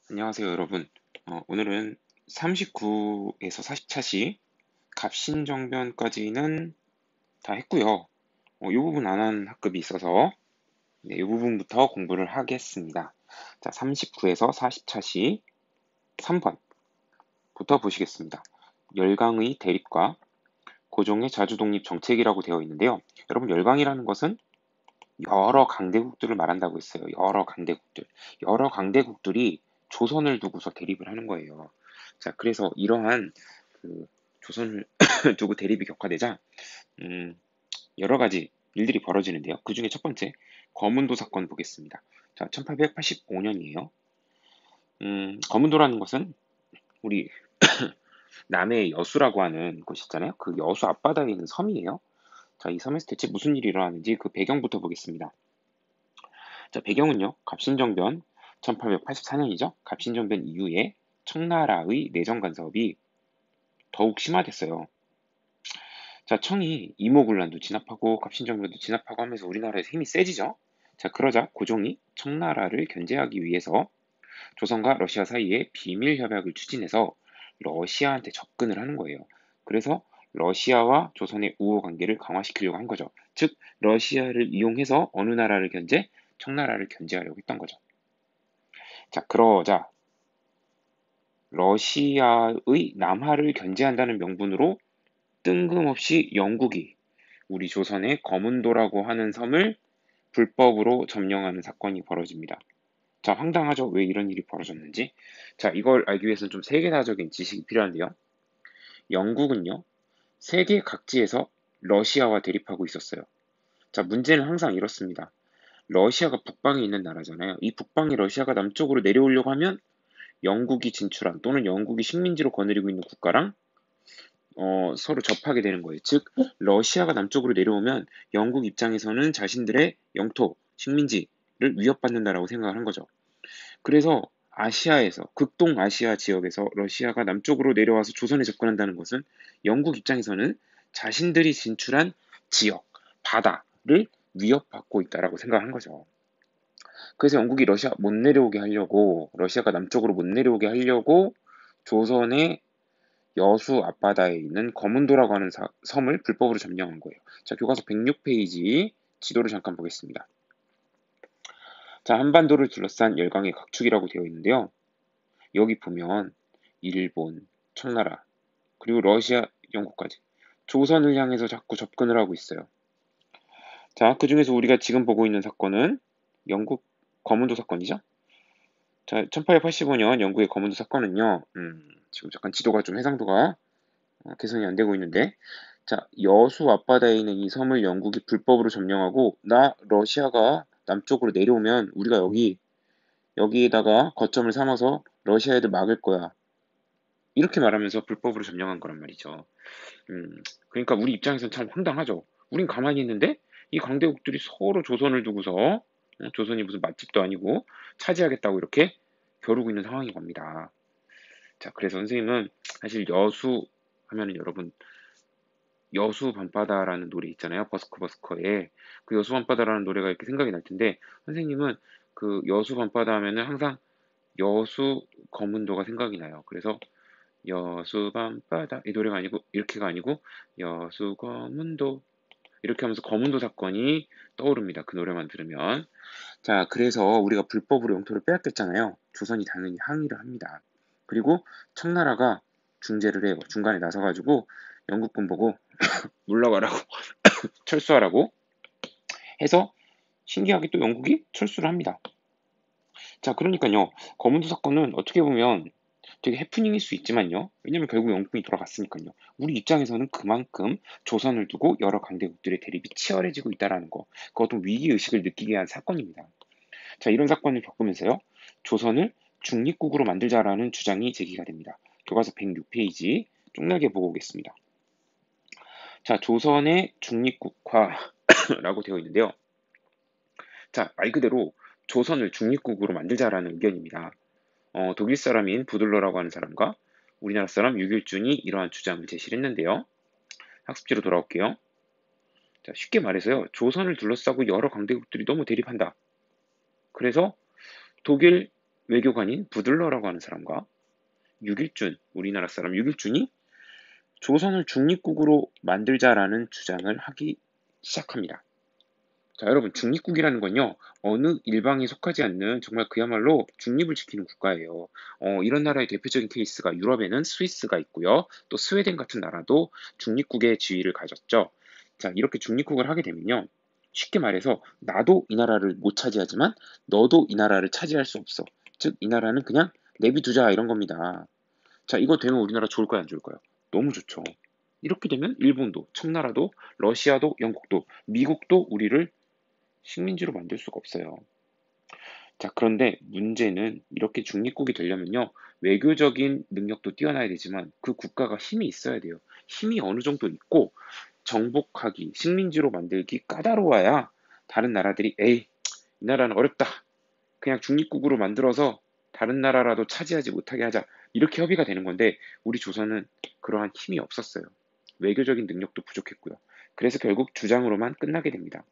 안녕하세요, 여러분. 오늘은 39에서 40차시 갑신정변까지는 다 했고요. 이 부분 안 한 학급이 있어서 이 부분부터 공부를 하겠습니다. 자, 39에서 40차시 3번부터 보시겠습니다. 열강의 대립과 고종의 자주독립 정책이라고 되어 있는데요. 여러분, 열강이라는 것은 여러 강대국들을 말한다고 했어요. 여러 강대국들. 여러 강대국들이 조선을 두고서 대립을 하는 거예요. 자, 그래서 이러한 그 조선을 두고 대립이 격화되자 음, 여러 가지 일들이 벌어지는데요. 그 중에 첫 번째 거문도 사건 보겠습니다. 자, 1885년이에요. 거문도라는 것은 우리 남해의 여수라고 하는 곳 있잖아요. 그 여수 앞바다에 있는 섬이에요. 자, 이 섬에서 대체 무슨 일이 일어나는지 그 배경부터 보겠습니다. 자, 배경은요. 갑신정변 1884년이죠. 갑신정변 이후에 청나라의 내정 간섭이 더욱 심화됐어요. 자, 청이 이모군란도 진압하고 갑신정변도 진압하고 하면서 우리나라에서 힘이 세지죠. 자, 그러자 고종이 청나라를 견제하기 위해서 조선과 러시아 사이에 비밀 협약을 추진해서 러시아한테 접근을 하는 거예요. 그래서 러시아와 조선의 우호 관계를 강화시키려고 한 거죠. 즉, 러시아를 이용해서 어느 나라를 견제? 청나라를 견제하려고 했던 거죠. 자, 그러자 러시아의 남하를 견제한다는 명분으로 뜬금없이 영국이 우리 조선의 거문도라고 하는 섬을 불법으로 점령하는 사건이 벌어집니다. 자, 황당하죠? 왜 이런 일이 벌어졌는지. 자, 이걸 알기 위해서는 좀 세계사적인 지식이 필요한데요. 영국은요, 세계 각지에서 러시아와 대립하고 있었어요. 자, 문제는 항상 이렇습니다. 러시아가 북방에 있는 나라잖아요. 이 북방에 러시아가 남쪽으로 내려오려고 하면 영국이 진출한 또는 영국이 식민지로 거느리고 있는 국가랑 서로 접하게 되는 거예요. 즉, 러시아가 남쪽으로 내려오면 영국 입장에서는 자신들의 영토, 식민지를 위협받는다라고 생각을 한 거죠. 그래서 아시아에서, 극동 아시아 지역에서 러시아가 남쪽으로 내려와서 조선에 접근한다는 것은 영국 입장에서는 자신들이 진출한 지역, 바다를 위협받고 있다라고 생각한 거죠. 그래서 영국이 러시아 못 내려오게 하려고, 러시아가 남쪽으로 못 내려오게 하려고 조선의 여수 앞바다에 있는 거문도라고 하는 섬을 불법으로 점령한 거예요. 자, 교과서 106페이지 지도를 잠깐 보겠습니다. 자, 한반도를 둘러싼 열강의 각축이라고 되어 있는데요. 여기 보면 일본, 청나라, 그리고 러시아, 영국까지 조선을 향해서 자꾸 접근을 하고 있어요. 자, 그 중에서 우리가 지금 보고 있는 사건은 영국 거문도 사건이죠. 자, 1885년 영국의 거문도 사건은요. 지금 잠깐 지도가 좀 해상도가 개선이 안 되고 있는데, 자, 여수 앞바다에 있는 이 섬을 영국이 불법으로 점령하고, 러시아가 남쪽으로 내려오면 우리가 여기에다가 거점을 삼아서 러시아 애들 막을 거야. 이렇게 말하면서 불법으로 점령한 거란 말이죠. 그러니까 우리 입장에서는 참 황당하죠. 우린 가만히 있는데 이 강대국들이 서로 조선을 두고서 조선이 무슨 맛집도 아니고 차지하겠다고 이렇게 겨루고 있는 상황인 겁니다. 자, 그래서 선생님은 사실 여수 하면은 여러분 여수 밤바다라는 노래 있잖아요. 버스커버스커에 그 여수 밤바다라는 노래가 이렇게 생각이 날 텐데 선생님은 그 여수 밤바다 하면은 항상 여수 거문도가 생각이 나요. 그래서 여수 밤바다 이 노래가 아니고 이렇게가 아니고 여수 거문도 이렇게 하면서 거문도 사건이 떠오릅니다. 그 노래만 들으면. 자, 그래서 우리가 불법으로 영토를 빼앗겼잖아요. 조선이 당연히 항의를 합니다. 그리고 청나라가 중재를 해요. 중간에 나서가지고 영국군 보고 물러가라고 철수하라고 해서 신기하게 또 영국이 철수를 합니다. 자, 그러니까요. 거문도 사건은 어떻게 보면 되게 해프닝일 수 있지만요. 왜냐면 결국 영국이 돌아갔으니까요. 우리 입장에서는 그만큼 조선을 두고 여러 강대국들의 대립이 치열해지고 있다는 거. 그것도 위기의식을 느끼게 한 사건입니다. 자, 이런 사건을 겪으면서요. 조선을 중립국으로 만들자라는 주장이 제기가 됩니다. 교과서 106페이지 쪽나게 보고 오겠습니다. 자, 조선의 중립국화라고 되어 있는데요. 자, 말 그대로 조선을 중립국으로 만들자라는 의견입니다. 독일 사람인 부들러라고 하는 사람과 우리나라 사람 유길준이 이러한 주장을 제시를 했는데요. 학습지로 돌아올게요. 자, 쉽게 말해서요. 조선을 둘러싸고 여러 강대국들이 너무 대립한다. 그래서 독일, 외교관인 부들러라고 하는 사람과 유길준, 우리나라 사람 유길준이 조선을 중립국으로 만들자라는 주장을 하기 시작합니다. 자, 여러분, 중립국이라는 건요, 어느 일방에 속하지 않는 정말 그야말로 중립을 지키는 국가예요. 이런 나라의 대표적인 케이스가 유럽에는 스위스가 있고요. 또 스웨덴 같은 나라도 중립국의 지위를 가졌죠. 자, 이렇게 중립국을 하게 되면요. 쉽게 말해서 나도 이 나라를 못 차지하지만 너도 이 나라를 차지할 수 없어. 즉, 이 나라는 그냥 내비두자 이런 겁니다. 자, 이거 되면 우리나라 좋을까요, 안 좋을까요? 너무 좋죠. 이렇게 되면 일본도, 청나라도, 러시아도, 영국도, 미국도 우리를 식민지로 만들 수가 없어요. 자, 그런데 문제는 이렇게 중립국이 되려면요, 외교적인 능력도 뛰어나야 되지만 그 국가가 힘이 있어야 돼요. 힘이 어느 정도 있고 정복하기, 식민지로 만들기 까다로워야 다른 나라들이 에이, 이 나라는 어렵다. 그냥 중립국으로 만들어서 다른 나라라도 차지하지 못하게 하자. 이렇게 협의가 되는 건데 우리 조선은 그러한 힘이 없었어요. 외교적인 능력도 부족했고요. 그래서 결국 주장으로만 끝나게 됩니다.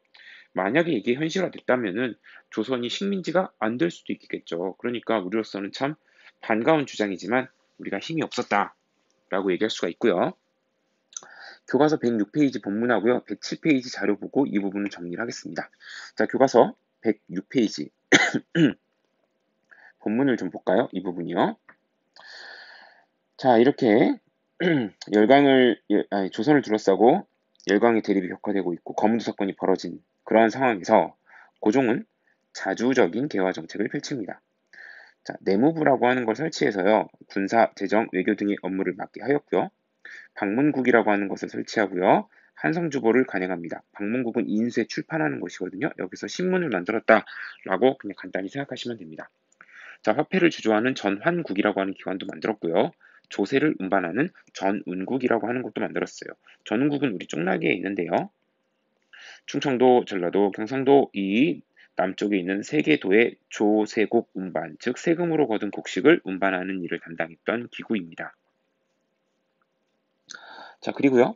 만약에 이게 현실화됐다면은 조선이 식민지가 안 될 수도 있겠죠. 그러니까 우리로서는 참 반가운 주장이지만 우리가 힘이 없었다라고 얘기할 수가 있고요. 교과서 106페이지 본문하고요. 107페이지 자료 보고 이 부분을 정리를 하겠습니다. 자, 교과서 106페이지 본문을 좀 볼까요? 이 부분이요. 자, 이렇게 조선을 둘러싸고 열강의 대립이 격화되고 있고 거문도 사건이 벌어진 그러한 상황에서 고종은 자주적인 개화 정책을 펼칩니다. 자, 내무부라고 하는 걸 설치해서요. 군사, 재정, 외교 등의 업무를 맡게 하였고요. 방문국이라고 하는 것을 설치하고요. 한성주보를 간행합니다. 방문국은 인쇄 출판하는 것이거든요. 여기서 신문을 만들었다라고 그냥 간단히 생각하시면 됩니다. 자, 화폐를 주조하는 전환국이라고 하는 기관도 만들었고요. 조세를 운반하는 전운국이라고 하는 것도 만들었어요. 전운국은 우리 쪽나기에 있는데요. 충청도, 전라도, 경상도 이 남쪽에 있는 세 개 도의 조세국 운반, 즉 세금으로 거둔 곡식을 운반하는 일을 담당했던 기구입니다. 자, 그리고요.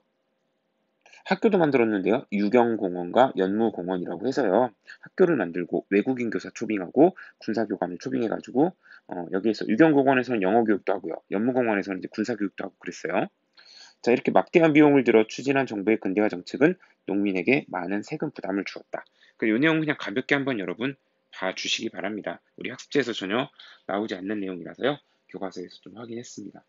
학교도 만들었는데요. 유경공원과 연무공원이라고 해서요. 학교를 만들고 외국인 교사 초빙하고 군사교관을 초빙해가지고 여기에서 유경공원에서는 영어 교육도 하고요. 연무공원에서는 이제 군사 교육도 하고 그랬어요. 자, 이렇게 막대한 비용을 들여 추진한 정부의 근대화 정책은 농민에게 많은 세금 부담을 주었다. 이 내용 그냥 가볍게 한번 여러분 봐주시기 바랍니다. 우리 학습지에서 전혀 나오지 않는 내용이라서요. 교과서에서 좀 확인했습니다.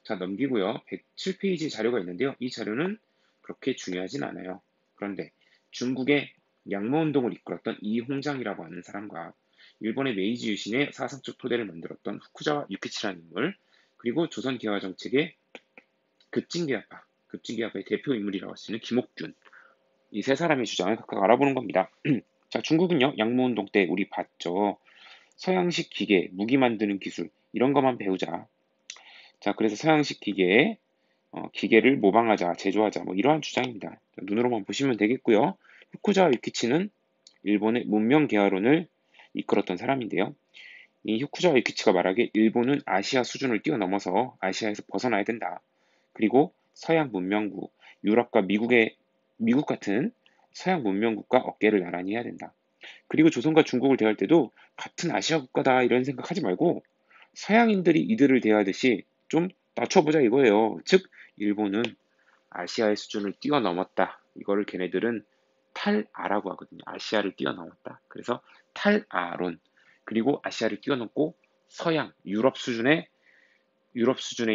자, 넘기고요. 107페이지 자료가 있는데요. 이 자료는 그렇게 중요하진 않아요. 그런데 중국의 양모운동을 이끌었던 이홍장이라고 하는 사람과 일본의 메이지 유신의 사상적 토대를 만들었던 후쿠자와 유키치라는 인물, 그리고 조선 개화 정책의 급진개화파의 대표 인물이라고 할 수 있는 김옥균, 이 세 사람의 주장을 각각 알아보는 겁니다. 자, 중국은요, 양모운동 때 우리 봤죠. 서양식 기계, 무기 만드는 기술, 이런 것만 배우자. 자, 그래서 서양식 기계를 모방하자, 제조하자, 뭐 이러한 주장입니다. 눈으로만 보시면 되겠고요. 후쿠자와 유키치는 일본의 문명 개화론을 이끌었던 사람인데요. 이 후쿠자와 유키치가 말하기에 일본은 아시아 수준을 뛰어넘어서 아시아에서 벗어나야 된다. 그리고 서양 문명국, 유럽과 미국 같은 서양 문명국과 어깨를 나란히 해야 된다. 그리고 조선과 중국을 대할 때도 같은 아시아 국가다 이런 생각하지 말고 서양인들이 이들을 대하듯이 좀 낮춰보자 이거예요. 즉 일본은 아시아의 수준을 뛰어넘었다. 이거를 걔네들은 탈아라고 하거든요. 아시아를 뛰어넘었다. 그래서 탈아론. 그리고 아시아를 뛰어넘고 서양, 유럽 수준에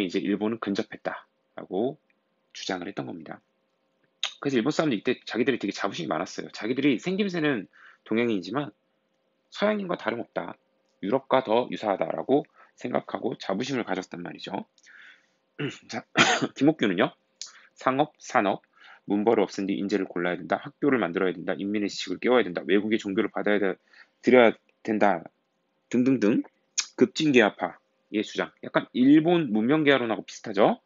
이제 일본은 근접했다라고 주장을 했던 겁니다. 그래서 일본 사람들 이때 자기들이 되게 자부심이 많았어요. 자기들이 생김새는 동양인이지만 서양인과 다름없다. 유럽과 더 유사하다라고 생각하고 자부심을 가졌단 말이죠. 자, 김옥규는요. 상업, 산업, 문벌을 없앤 뒤 인재를 골라야 된다. 학교를 만들어야 된다. 인민의 지식을 깨워야 된다. 외국의 종교를 들여야 된다. 등등등 급진개화파의 주장. 약간 일본 문명개화론하고 비슷하죠?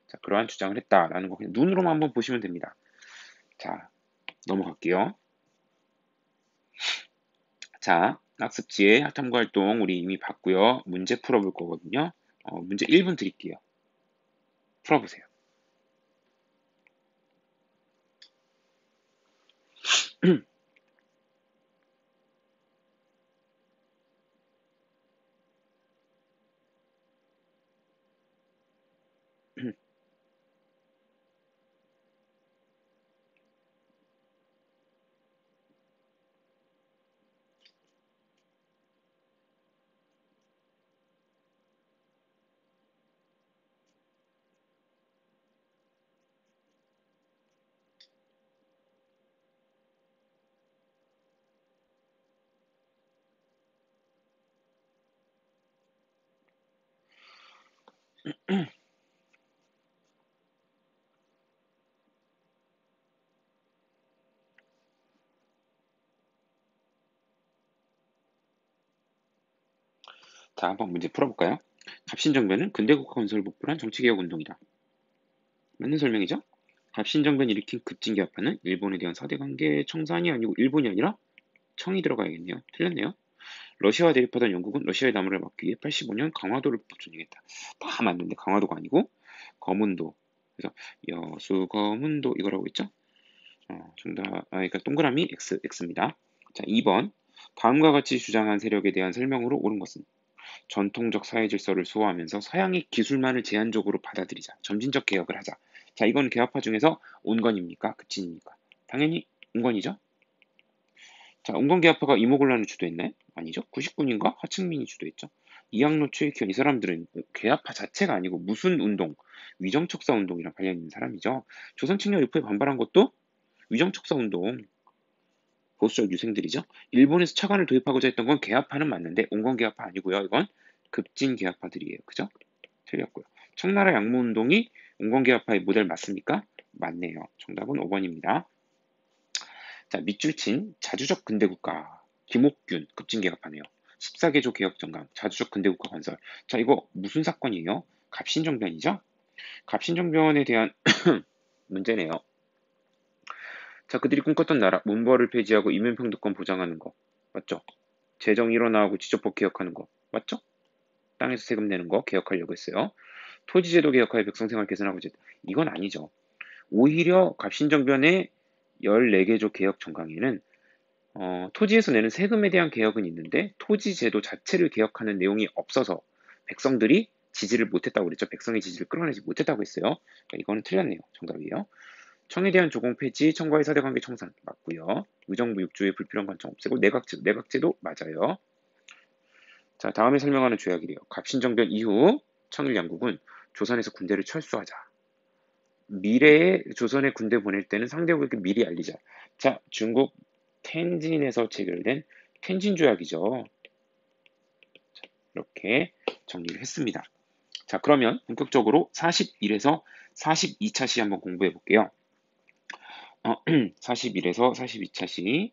자, 그러한 주장을 했다라는 거 그냥 눈으로만 한번 보시면 됩니다. 자, 넘어갈게요. 자, 학습지에 탐구활동 우리 이미 봤고요. 문제 풀어볼 거거든요. 문제 1분 드릴게요. 풀어보세요. 자, 한번 문제 풀어볼까요? 갑신정변은 근대국가 건설을 목표로 한 정치개혁 운동이다. 맞는 설명이죠? 갑신정변이 일으킨 급진개혁파는 일본에 대한 사대관계 청산이 아니고 일본이 아니라 청이 들어가야겠네요. 틀렸네요. 러시아와 대립하던 영국은 러시아의 남하를 막기 위해 85년 강화도를 전쟁했다. 다 맞는데 강화도가 아니고 거문도. 그래서 여수 거문도 이거라고 했죠? 그러니까 동그라미 X입니다. 자, 2번. 다음과 같이 주장한 세력에 대한 설명으로 옳은 것은 전통적 사회 질서를 수호하면서 서양의 기술만을 제한적으로 받아들이자. 점진적 개혁을 하자. 자, 이건 개혁파 중에서 온건입니까? 급진입니까? 당연히 온건이죠. 자, 온건개혁파가 이모곤란을 주도했나요? 아니죠. 99년과 하층민이 주도했죠. 이학노, 최익현 이 사람들은 개혁파 자체가 아니고 무슨 운동, 위정척사 운동이랑 관련 있는 사람이죠. 조선 측량 유포에 반발한 것도 위정척사 운동, 보수적 유생들이죠. 일본에서 차관을 도입하고자 했던 건 개혁파는 맞는데 온건개혁파 아니고요. 이건 급진개혁파들이에요. 그죠? 틀렸고요. 청나라 양모운동이 온건개혁파의 모델 맞습니까? 맞네요. 정답은 5번입니다. 자, 밑줄 친 자주적 근대국가 김옥균 급진개혁파네요. 14개조 개혁정강 자주적 근대국가 건설. 자, 이거 무슨 사건이에요? 갑신정변이죠? 갑신정변에 대한 문제네요. 자, 그들이 꿈꿨던 나라 문벌을 폐지하고 인민평등권 보장하는 거 맞죠? 재정 일원화하고 지적법 개혁하는 거 맞죠? 땅에서 세금 내는 거 개혁하려고 했어요. 토지제도 개혁하여 백성생활 개선하고 이건 아니죠. 오히려 갑신정변의 14개조 개혁 정강에는 토지에서 내는 세금에 대한 개혁은 있는데 토지 제도 자체를 개혁하는 내용이 없어서 백성들이 지지를 못했다고 그랬죠. 백성의 지지를 끌어내지 못했다고 했어요. 그러니까 이거는 틀렸네요. 정답이에요. 청에 대한 조공 폐지, 청과의 사대관계 청산 맞고요. 의정부 6조의 불필요한 관청 없애고 내각제도 맞아요. 자, 다음에 설명하는 조약이래요. 갑신정변 이후 청일 양국은 조선에서 군대를 철수하자. 미래에 조선에 군대 보낼 때는 상대국에게 미리 알리자. 자, 중국 텐진에서 체결된 텐진 조약이죠. 이렇게 정리를 했습니다. 자, 그러면 본격적으로 41에서 42차 시 한번 공부해 볼게요. 41에서 42차 시.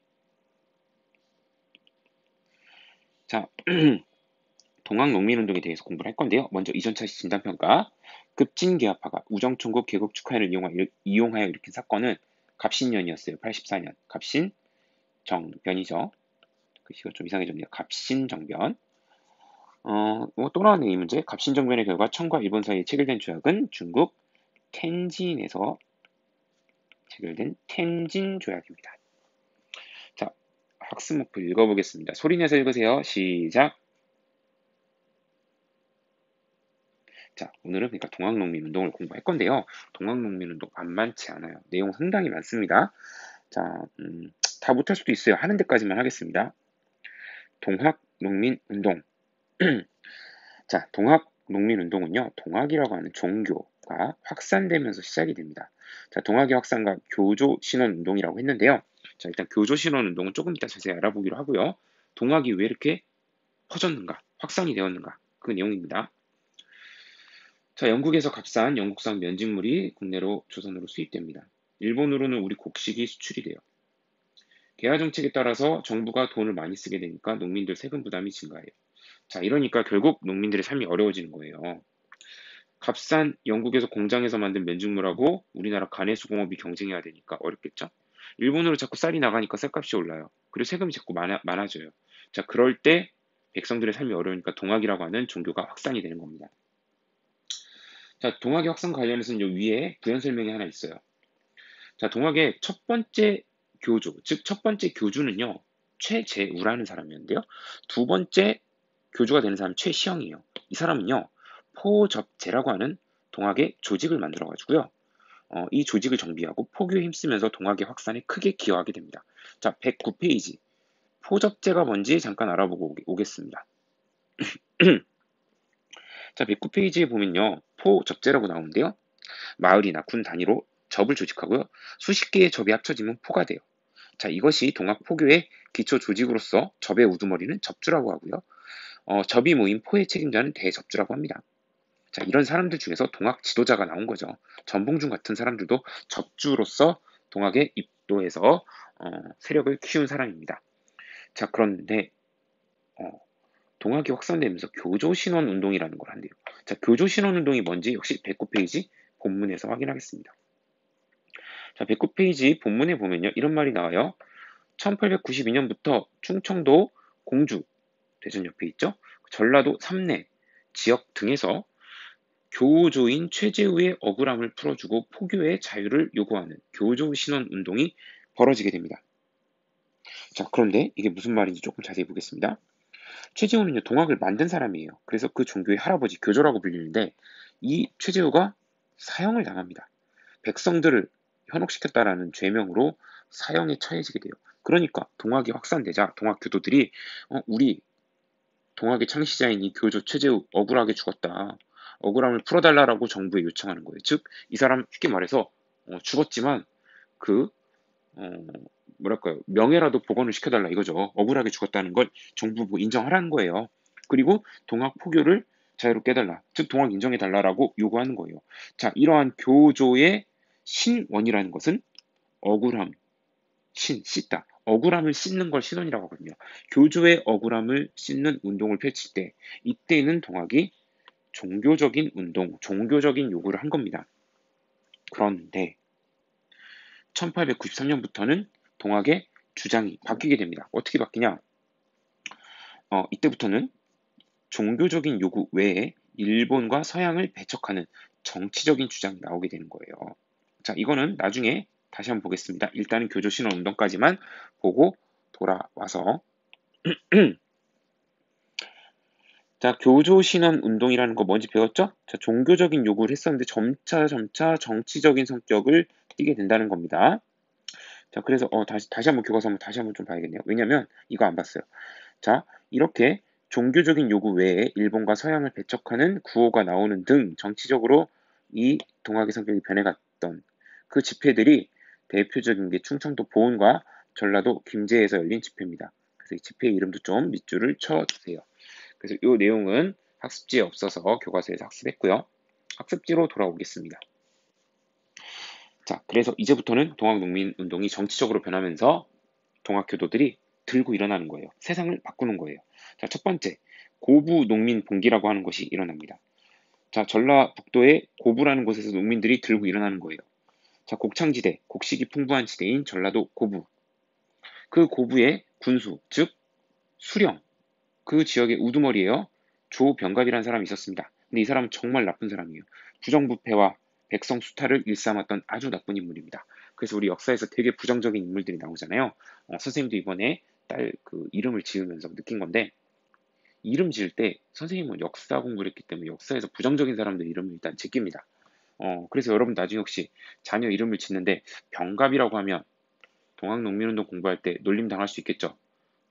자, 동학농민운동에 대해서 공부를 할 건데요. 먼저 이전차 시 진단평가. 급진개혁파가 우정총국 개국 축하회를 이용하여 일으킨 사건은 갑신년이었어요. 84년. 갑신정변이죠. 글씨가 좀 이상해졌네요. 갑신정변. 또 나왔네, 이 문제. 갑신정변의 결과 청과 일본 사이에 체결된 조약은 중국 텐진에서 체결된 텐진 조약입니다. 자, 학습 목표 읽어보겠습니다. 소리내서 읽으세요. 시작. 자, 오늘은 그러니까 동학농민운동을 공부할 건데요. 동학농민운동 만만치 않아요. 내용 상당히 많습니다. 자, 다 못할 수도 있어요. 하는 데까지만 하겠습니다. 동학농민운동. 자, 동학농민운동은요, 동학이라고 하는 종교가 확산되면서 시작이 됩니다. 자, 동학의 확산과 교조신원운동이라고 했는데요. 자, 일단 교조신원운동은 조금 이따 자세히 알아보기로 하고요. 동학이 왜 이렇게 퍼졌는가, 확산이 되었는가, 그 내용입니다. 자, 영국에서 값싼 영국산 면직물이 국내로 조선으로 수입됩니다. 일본으로는 우리 곡식이 수출이 돼요. 개화 정책에 따라서 정부가 돈을 많이 쓰게 되니까 농민들 세금 부담이 증가해요. 자, 이러니까 결국 농민들의 삶이 어려워지는 거예요. 값싼 영국에서 공장에서 만든 면직물하고 우리나라 가내수공업이 경쟁해야 되니까 어렵겠죠? 일본으로 자꾸 쌀이 나가니까 쌀값이 올라요. 그리고 세금이 자꾸 많아져요. 자, 그럴 때 백성들의 삶이 어려우니까 동학이라고 하는 종교가 확산이 되는 겁니다. 자, 동학의 확산 관련해서는 위에 부연 설명이 하나 있어요. 자, 동학의 첫 번째 교주, 즉 첫 번째 교주는요, 최재우라는 사람이었는데요. 두 번째 교주가 되는 사람은 최시영이에요. 이 사람은요, 포접제라고 하는 동학의 조직을 만들어 가지고요. 이 조직을 정비하고 포교에 힘쓰면서 동학의 확산에 크게 기여하게 됩니다. 자, 109페이지. 포접제가 뭔지 잠깐 알아보고 오겠습니다. 자, 109페이지에 보면요. 포접제라고 나오는데요. 마을이나 군 단위로 접을 조직하고요. 수십 개의 접이 합쳐지면 포가 돼요. 자, 이것이 동학 포교의 기초 조직으로서 접의 우두머리는 접주라고 하고요. 접이 모인 포의 책임자는 대접주라고 합니다. 자, 이런 사람들 중에서 동학 지도자가 나온 거죠. 전봉준 같은 사람들도 접주로서 동학에 입도해서 세력을 키운 사람입니다. 자, 그런데 어, 동학이 확산되면서 교조신원 운동이라는 걸 한대요. 자, 교조신원 운동이 뭔지 역시 109페이지 본문에서 확인하겠습니다. 자, 109페이지 본문에 보면요. 이런 말이 나와요. 1892년부터 충청도 공주, 대전 옆에 있죠. 전라도 삼내 지역 등에서 교조인 최재우의 억울함을 풀어주고 포교의 자유를 요구하는 교조신원 운동이 벌어지게 됩니다. 자, 그런데 이게 무슨 말인지 조금 자세히 보겠습니다. 최재우는요, 동학을 만든 사람이에요. 그래서 그 종교의 할아버지, 교조라고 불리는데, 이 최재우가 사형을 당합니다. 백성들을 현혹시켰다라는 죄명으로 사형에 처해지게 돼요. 그러니까 동학이 확산되자 동학 교도들이 우리 동학의 창시자인 이 교조 최재우 억울하게 죽었다. 억울함을 풀어달라고 정부에 요청하는 거예요. 즉, 이 사람 쉽게 말해서 죽었지만 그 어, 뭐랄까요, 명예라도 복원을 시켜달라 이거죠. 억울하게 죽었다는 걸 정부 인정하라는 거예요. 그리고 동학 포교를 자유롭게 해달라. 즉 동학 인정해달라라고 요구하는 거예요. 자, 이러한 교조의 신원이라는 것은 억울함, 씻다. 억울함을 씻는 걸 신원이라고 하거든요. 교조의 억울함을 씻는 운동을 펼칠 때 이때는 동학이 종교적인 운동, 종교적인 요구를 한 겁니다. 그런데 1893년부터는 동학의 주장이 바뀌게 됩니다. 어떻게 바뀌냐? 이때부터는 종교적인 요구 외에 일본과 서양을 배척하는 정치적인 주장이 나오게 되는 거예요. 자, 이거는 나중에 다시 한번 보겠습니다. 일단은 교조신원 운동까지만 보고 돌아와서 자, 교조신원 운동이라는 거 뭔지 배웠죠? 자, 종교적인 요구를 했었는데 점차 정치적인 성격을 띠게 된다는 겁니다. 자, 그래서 다시 한번 교과서 한번 다시 한번 좀 봐야겠네요. 왜냐면 이거 안 봤어요. 자, 이렇게 종교적인 요구 외에 일본과 서양을 배척하는 구호가 나오는 등 정치적으로 이 동학의 성격이 변해갔던 그 집회들이 대표적인 게 충청도 보은과 전라도 김제에서 열린 집회입니다. 그래서 이 집회의 이름도 좀 밑줄을 쳐주세요. 그래서 이 내용은 학습지에 없어서 교과서에서 학습했고요. 학습지로 돌아오겠습니다. 자, 그래서 이제부터는 동학농민운동이 정치적으로 변하면서 동학교도들이 들고 일어나는 거예요. 세상을 바꾸는 거예요. 자, 첫 번째, 고부 농민 봉기라고 하는 것이 일어납니다. 자, 전라북도의 고부라는 곳에서 농민들이 들고 일어나는 거예요. 자, 곡창지대, 곡식이 풍부한 지대인 전라도 고부. 그 고부의 군수, 즉 수령, 그 지역의 우두머리예요. 조병갑이라는 사람이 있었습니다. 근데 이 사람은 정말 나쁜 사람이에요. 부정부패와 백성 수탈을 일삼았던 아주 나쁜 인물입니다. 그래서 우리 역사에서 되게 부정적인 인물들이 나오잖아요. 선생님도 이번에 딸 그 이름을 지으면서 느낀 건데, 이름 지을 때 선생님은 역사 공부를 했기 때문에 역사에서 부정적인 사람들 이름을 일단 지킵니다. 그래서 여러분 나중에 혹시 자녀 이름을 짓는데 병갑이라고 하면 동학농민운동 공부할 때 놀림 당할 수 있겠죠.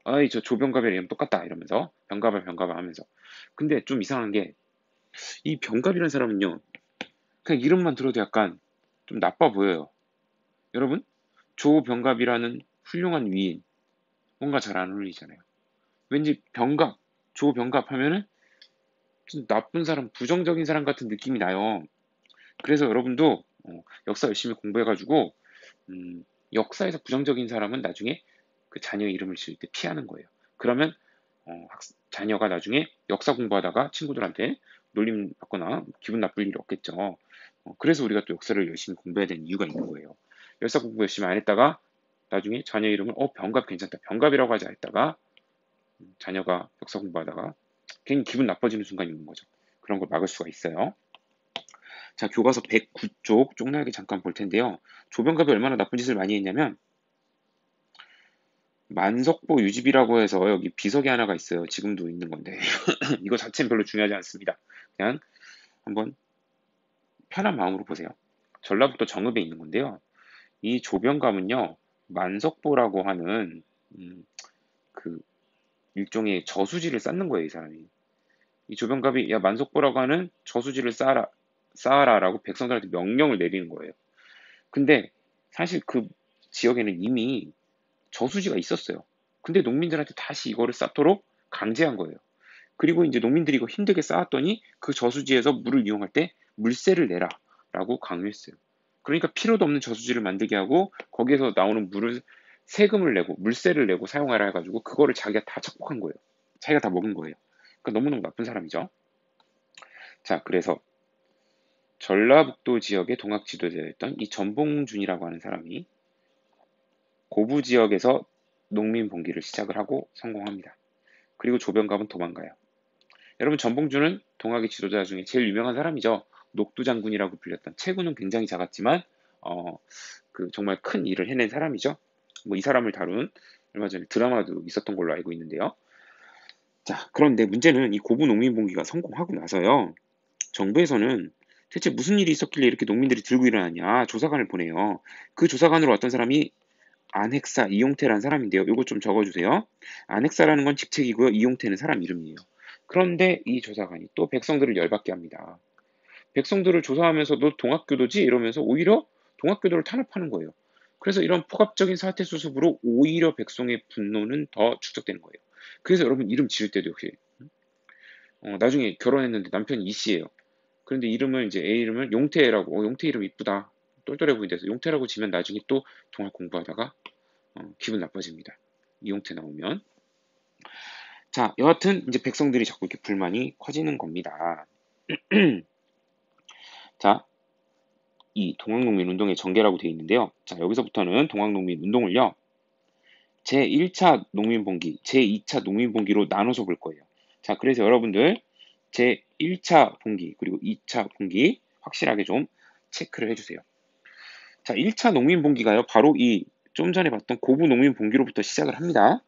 아이 저 조병갑이랑 이름 똑같다 이러면서 병갑아 하면서. 근데 좀 이상한 게 이 병갑이라는 사람은요, 그냥 이름만 들어도 약간 좀 나빠 보여요. 여러분, 조병갑이라는 훌륭한 위인, 뭔가 잘 안 어울리잖아요. 왠지 병갑, 조병갑 하면은 좀 나쁜 사람, 부정적인 사람 같은 느낌이 나요. 그래서 여러분도 역사 열심히 공부해가지고 역사에서 부정적인 사람은 나중에 그 자녀 이름을 지을 때 피하는 거예요. 그러면 자녀가 나중에 역사 공부하다가 친구들한테 놀림 받거나 기분 나쁠 일이 없겠죠. 그래서 우리가 또 역사를 열심히 공부해야 되는 이유가 있는 거예요. 역사 공부 열심히 안 했다가 나중에 자녀 이름을 병갑 괜찮다. 병갑이라고 하자 했다가 자녀가 역사 공부하다가 괜히 기분 나빠지는 순간이 오는 거죠. 그런 걸 막을 수가 있어요. 자, 교과서 109쪽 쪽나게 잠깐 볼 텐데요. 조병갑이 얼마나 나쁜 짓을 많이 했냐면 만석보 유집이라고 해서 여기 비석이 하나가 있어요. 지금도 있는 건데 이거 자체는 별로 중요하지 않습니다. 그냥 한번 편한 마음으로 보세요. 전라북도 정읍에 있는 건데요. 이 조병감은요, 만석보라고 하는 그 일종의 저수지를 쌓는 거예요, 이 사람이. 이 조병갑이 야 만석보라고 하는 저수지를 쌓아라라고 백성들한테 명령을 내리는 거예요. 근데 사실 그 지역에는 이미 저수지가 있었어요. 근데 농민들한테 다시 이거를 쌓도록 강제한 거예요. 그리고 이제 농민들이 이거 힘들게 쌓았더니 그 저수지에서 물을 이용할 때 물세를 내라라고 강요했어요. 그러니까 필요도 없는 저수지를 만들게 하고 거기에서 나오는 물을 세금을 내고 물세를 내고 사용하라 해가지고 그거를 자기가 다 착복한 거예요. 자기가 다 먹은 거예요. 그러니까 너무너무 나쁜 사람이죠. 자, 그래서 전라북도 지역의 동학 지도자였던 이 전봉준이라고 하는 사람이 고부 지역에서 농민 봉기를 시작을 하고 성공합니다. 그리고 조병갑은 도망가요. 여러분, 전봉준은 동학의 지도자 중에 제일 유명한 사람이죠. 녹두장군이라고 불렸던, 체구는 굉장히 작았지만 정말 큰 일을 해낸 사람이죠. 뭐 이 사람을 다룬 얼마 전에 드라마도 있었던 걸로 알고 있는데요. 자, 그런데 문제는 이 고부 농민봉기가 성공하고 나서요. 정부에서는 대체 무슨 일이 있었길래 이렇게 농민들이 들고 일어났냐 조사관을 보내요. 그 조사관으로 어떤 사람이 안핵사 이용태라는 사람인데요. 이거 좀 적어주세요. 안핵사라는 건 직책이고요. 이용태는 사람 이름이에요. 그런데 이 조사관이 또 백성들을 열받게 합니다. 백성들을 조사하면서 너 동학교도지? 이러면서 오히려 동학교도를 탄압하는 거예요. 그래서 이런 폭압적인 사태 수습으로 오히려 백성의 분노는 더 축적되는 거예요. 그래서 여러분 이름 지을 때도 역시 나중에 결혼했는데 남편이 이씨예요. 그런데 이름을 이제 애 이름을 용태라고 용태 이름 이쁘다 똘똘해 보인다 해서 용태라고 지면 나중에 또 동학 공부하다가 기분 나빠집니다. 이용태 나오면. 자, 여하튼 이제 백성들이 자꾸 이렇게 불만이 커지는 겁니다. 자, 이 동학농민운동의 전개라고 되어 있는데요. 자, 여기서부터는 동학농민운동을요. 제1차 농민봉기, 제2차 농민봉기로 나눠서 볼 거예요. 자, 그래서 여러분들 제1차 봉기 그리고 2차 봉기 확실하게 좀 체크를 해주세요. 자, 1차 농민봉기가요. 바로 이 좀 전에 봤던 고부 농민봉기로부터 시작을 합니다.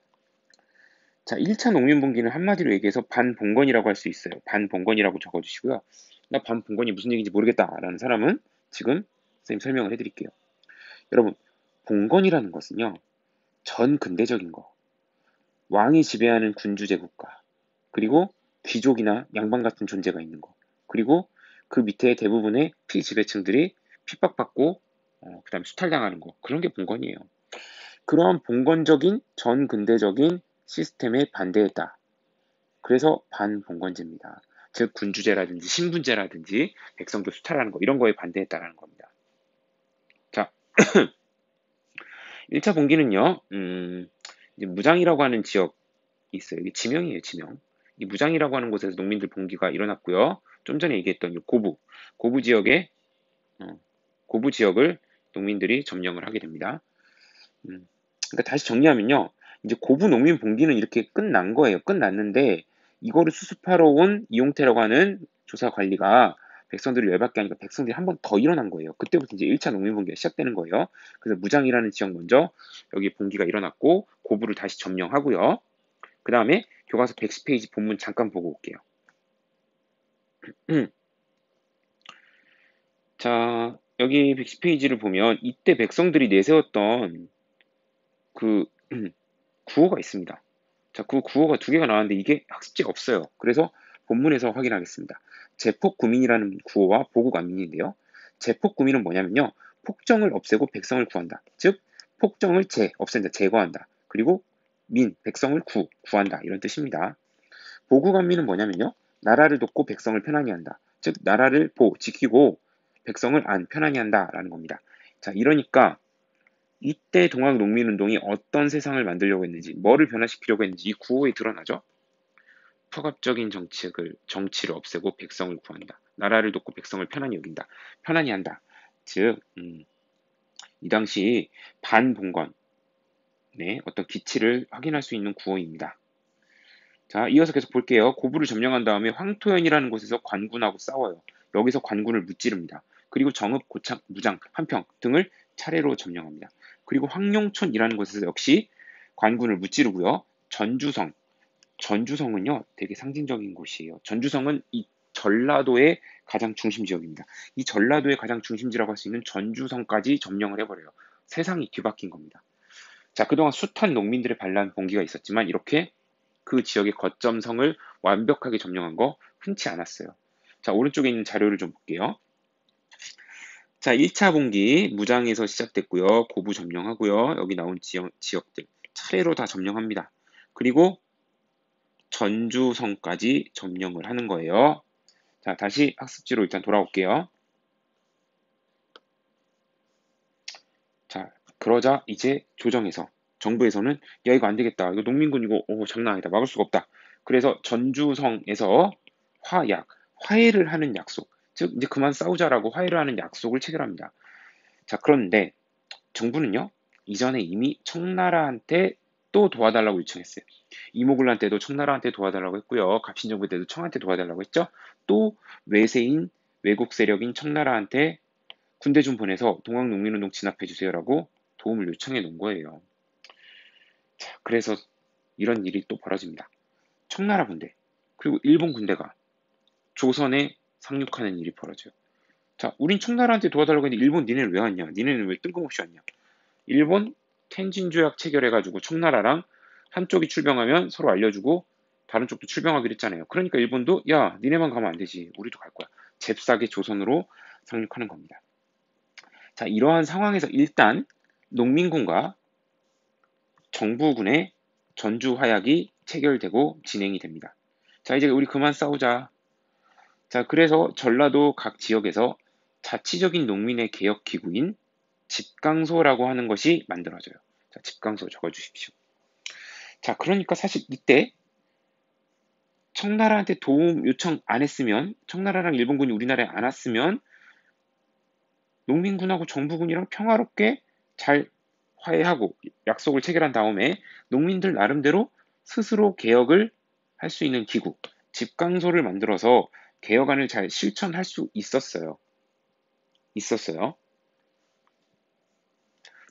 자, 1차 농민봉기는 한마디로 얘기해서 반봉건이라고 할 수 있어요. 반봉건이라고 적어주시고요. 나 반봉건이 무슨 얘기인지 모르겠다라는 사람은 지금 선생님 설명을 해드릴게요. 여러분, 봉건이라는 것은요. 전 근대적인 거, 왕이 지배하는 군주제 국가, 그리고 귀족이나 양반 같은 존재가 있는 거, 그리고 그 밑에 대부분의 피지배층들이 핍박받고 그다음에 수탈당하는 거, 그런 게 봉건이에요. 그러한 봉건적인 전 근대적인 시스템에 반대했다. 그래서 반봉건제입니다. 즉 군주제라든지 신분제라든지 백성도 수탈하는 거 이런 거에 반대했다라는 겁니다. 자, 1차 봉기는요. 이제 무장이라고 하는 지역이 있어요. 이게 지명이에요, 지명. 이 무장이라고 하는 곳에서 농민들 봉기가 일어났고요. 좀 전에 얘기했던 이 고부 지역에 고부 지역을 농민들이 점령을 하게 됩니다. 그러니까 다시 정리하면요. 이제 고부 농민 봉기는 이렇게 끝난 거예요. 끝났는데 이거를 수습하러 온 이용태라고 하는 조사 관리가 백성들을 열받게 하니까 백성들이 한 번 더 일어난 거예요. 그때부터 이제 1차 농민 봉기가 시작되는 거예요. 그래서 무장이라는 지역 먼저 여기 봉기가 일어났고 고부를 다시 점령하고요. 그 다음에 교과서 110페이지 본문 잠깐 보고 올게요. 자, 여기 110페이지를 보면 이때 백성들이 내세웠던 그 구호가 있습니다. 자, 그 구호가 두 개가 나왔는데 이게 학습지가 없어요. 그래서 본문에서 확인하겠습니다. 제폭구민이라는 구호와 보국안민인데요. 제폭구민은 뭐냐면요. 폭정을 없애고 백성을 구한다. 즉 폭정을 없앤다, 제거한다. 그리고 백성을 구한다. 이런 뜻입니다. 보국안민은 뭐냐면요. 나라를 돕고 백성을 편안히 한다. 즉 나라를 지키고 백성을 편안히 한다라는 겁니다. 자, 이러니까 이때 동학농민운동이 어떤 세상을 만들려고 했는지, 뭐를 변화시키려고 했는지 이 구호에 드러나죠. 폭압적인 정치를 없애고 백성을 구한다. 나라를 돕고 백성을 편안히 여긴다. 편안히 한다. 즉, 이 당시 반봉건, 어떤 기치를 확인할 수 있는 구호입니다. 자, 이어서 계속 볼게요. 고부를 점령한 다음에 황토현이라는 곳에서 관군하고 싸워요. 여기서 관군을 무찌릅니다. 그리고 정읍, 고창, 무장, 한평 등을 차례로 점령합니다. 그리고 황룡촌이라는 곳에서 역시 관군을 무찌르고요. 전주성은요, 되게 상징적인 곳이에요. 전주성은 이 전라도의 가장 중심 지역입니다. 이 전라도의 가장 중심지라고 할 수 있는 전주성까지 점령을 해버려요. 세상이 뒤바뀐 겁니다. 자, 그동안 숱한 농민들의 반란 봉기가 있었지만 이렇게 그 지역의 거점성을 완벽하게 점령한 거 흔치 않았어요. 자, 오른쪽에 있는 자료를 좀 볼게요. 자, 1차 봉기 무장에서 시작됐고요. 고부 점령하고요. 여기 나온 지역들 차례로 다 점령합니다. 그리고 전주성까지 점령을 하는 거예요. 자, 다시 학습지로 일단 돌아올게요. 자, 그러자 이제 조정에서 정부에서는 야 이거 안 되겠다. 이거 농민군이고 장난 아니다. 막을 수가 없다. 그래서 전주성에서 화해를 하는 약속, 즉 이제 그만 싸우자라고 화해를 하는 약속을 체결합니다. 자, 그런데 정부는요, 이전에 이미 청나라한테 또 도와달라고 요청했어요. 이모군란 때도 청나라한테 도와달라고 했고요. 갑신정부 때도 청한테 도와달라고 했죠. 또 외세인 외국 세력인 청나라한테 군대 좀 보내서 동학농민운동 진압해 주세요라고 도움을 요청해 놓은 거예요. 자, 그래서 이런 일이 또 벌어집니다. 청나라 군대 그리고 일본 군대가 조선에 상륙하는 일이 벌어져요. 자, 우린 청나라한테 도와달라고 했는데 일본 니네는 왜 왔냐? 니네는 왜 뜬금없이 왔냐? 일본 텐진 조약 체결해가지고 청나라랑 한쪽이 출병하면 서로 알려주고 다른 쪽도 출병하기로 했잖아요. 그러니까 일본도 야 니네만 가면 안 되지. 우리도 갈 거야. 잽싸게 조선으로 상륙하는 겁니다. 자, 이러한 상황에서 일단 농민군과 정부군의 전주 화약이 체결되고 진행이 됩니다. 자, 이제 우리 그만 싸우자. 자, 그래서 전라도 각 지역에서 자치적인 농민의 개혁 기구인 집강소라고 하는 것이 만들어져요. 자, 집강소 적어주십시오. 자, 그러니까 사실 이때 청나라한테 도움 요청 안 했으면, 청나라랑 일본군이 우리나라에 안 왔으면 농민군하고 정부군이랑 평화롭게 잘 화해하고 약속을 체결한 다음에 농민들 나름대로 스스로 개혁을 할 수 있는 기구, 집강소를 만들어서 개혁안을 잘 실천할 수 있었어요.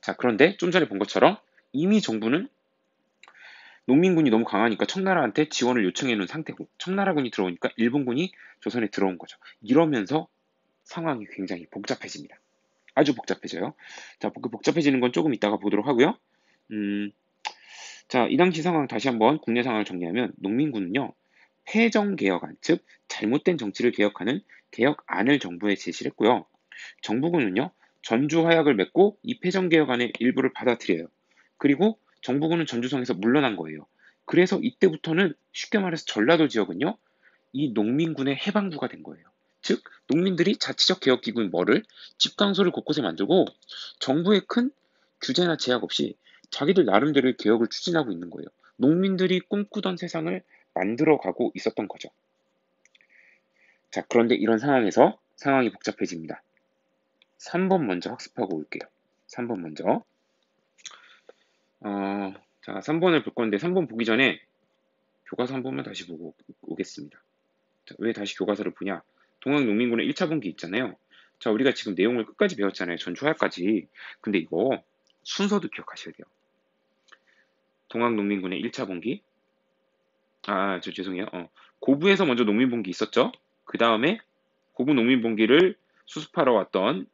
자, 그런데 좀 전에 본 것처럼 이미 정부는 농민군이 너무 강하니까 청나라한테 지원을 요청해 놓은 상태고 청나라군이 들어오니까 일본군이 조선에 들어온 거죠. 이러면서 상황이 굉장히 복잡해집니다. 아주 복잡해져요. 자, 그 복잡해지는 건 조금 이따가 보도록 하고요. 자, 이 당시 상황 다시 한번 국내 상황을 정리하면 농민군은요. 패정개혁안, 즉 잘못된 정치를 개혁하는 개혁안을 정부에 제시를 했고요. 정부군은요. 전주화약을 맺고 이 패정개혁안의 일부를 받아들여요. 그리고 정부군은 전주성에서 물러난 거예요. 그래서 이때부터는 쉽게 말해서 전라도 지역은요. 이 농민군의 해방구가 된 거예요. 즉 농민들이 자치적 개혁기구인 뭐를 집강소를 곳곳에 만들고 정부의 큰 규제나 제약 없이 자기들 나름대로의 개혁을 추진하고 있는 거예요. 농민들이 꿈꾸던 세상을 만들어가고 있었던 거죠. 자, 그런데 이런 상황에서 상황이 복잡해집니다. 3번 먼저 학습하고 올게요. 3번 먼저. 자, 3번을 볼 건데 3번 보기 전에 교과서 한 번만 다시 보고 오겠습니다. 자, 왜 다시 교과서를 보냐? 동학농민군의 1차 분기 있잖아요. 자, 우리가 지금 내용을 끝까지 배웠잖아요. 전주하야까지. 근데 이거 순서도 기억하셔야 돼요. 동학농민군의 1차 분기. 죄송해요. 고부에서 먼저 농민분기 있었죠. 그 다음에 고부 농민분기를 수습하러 왔던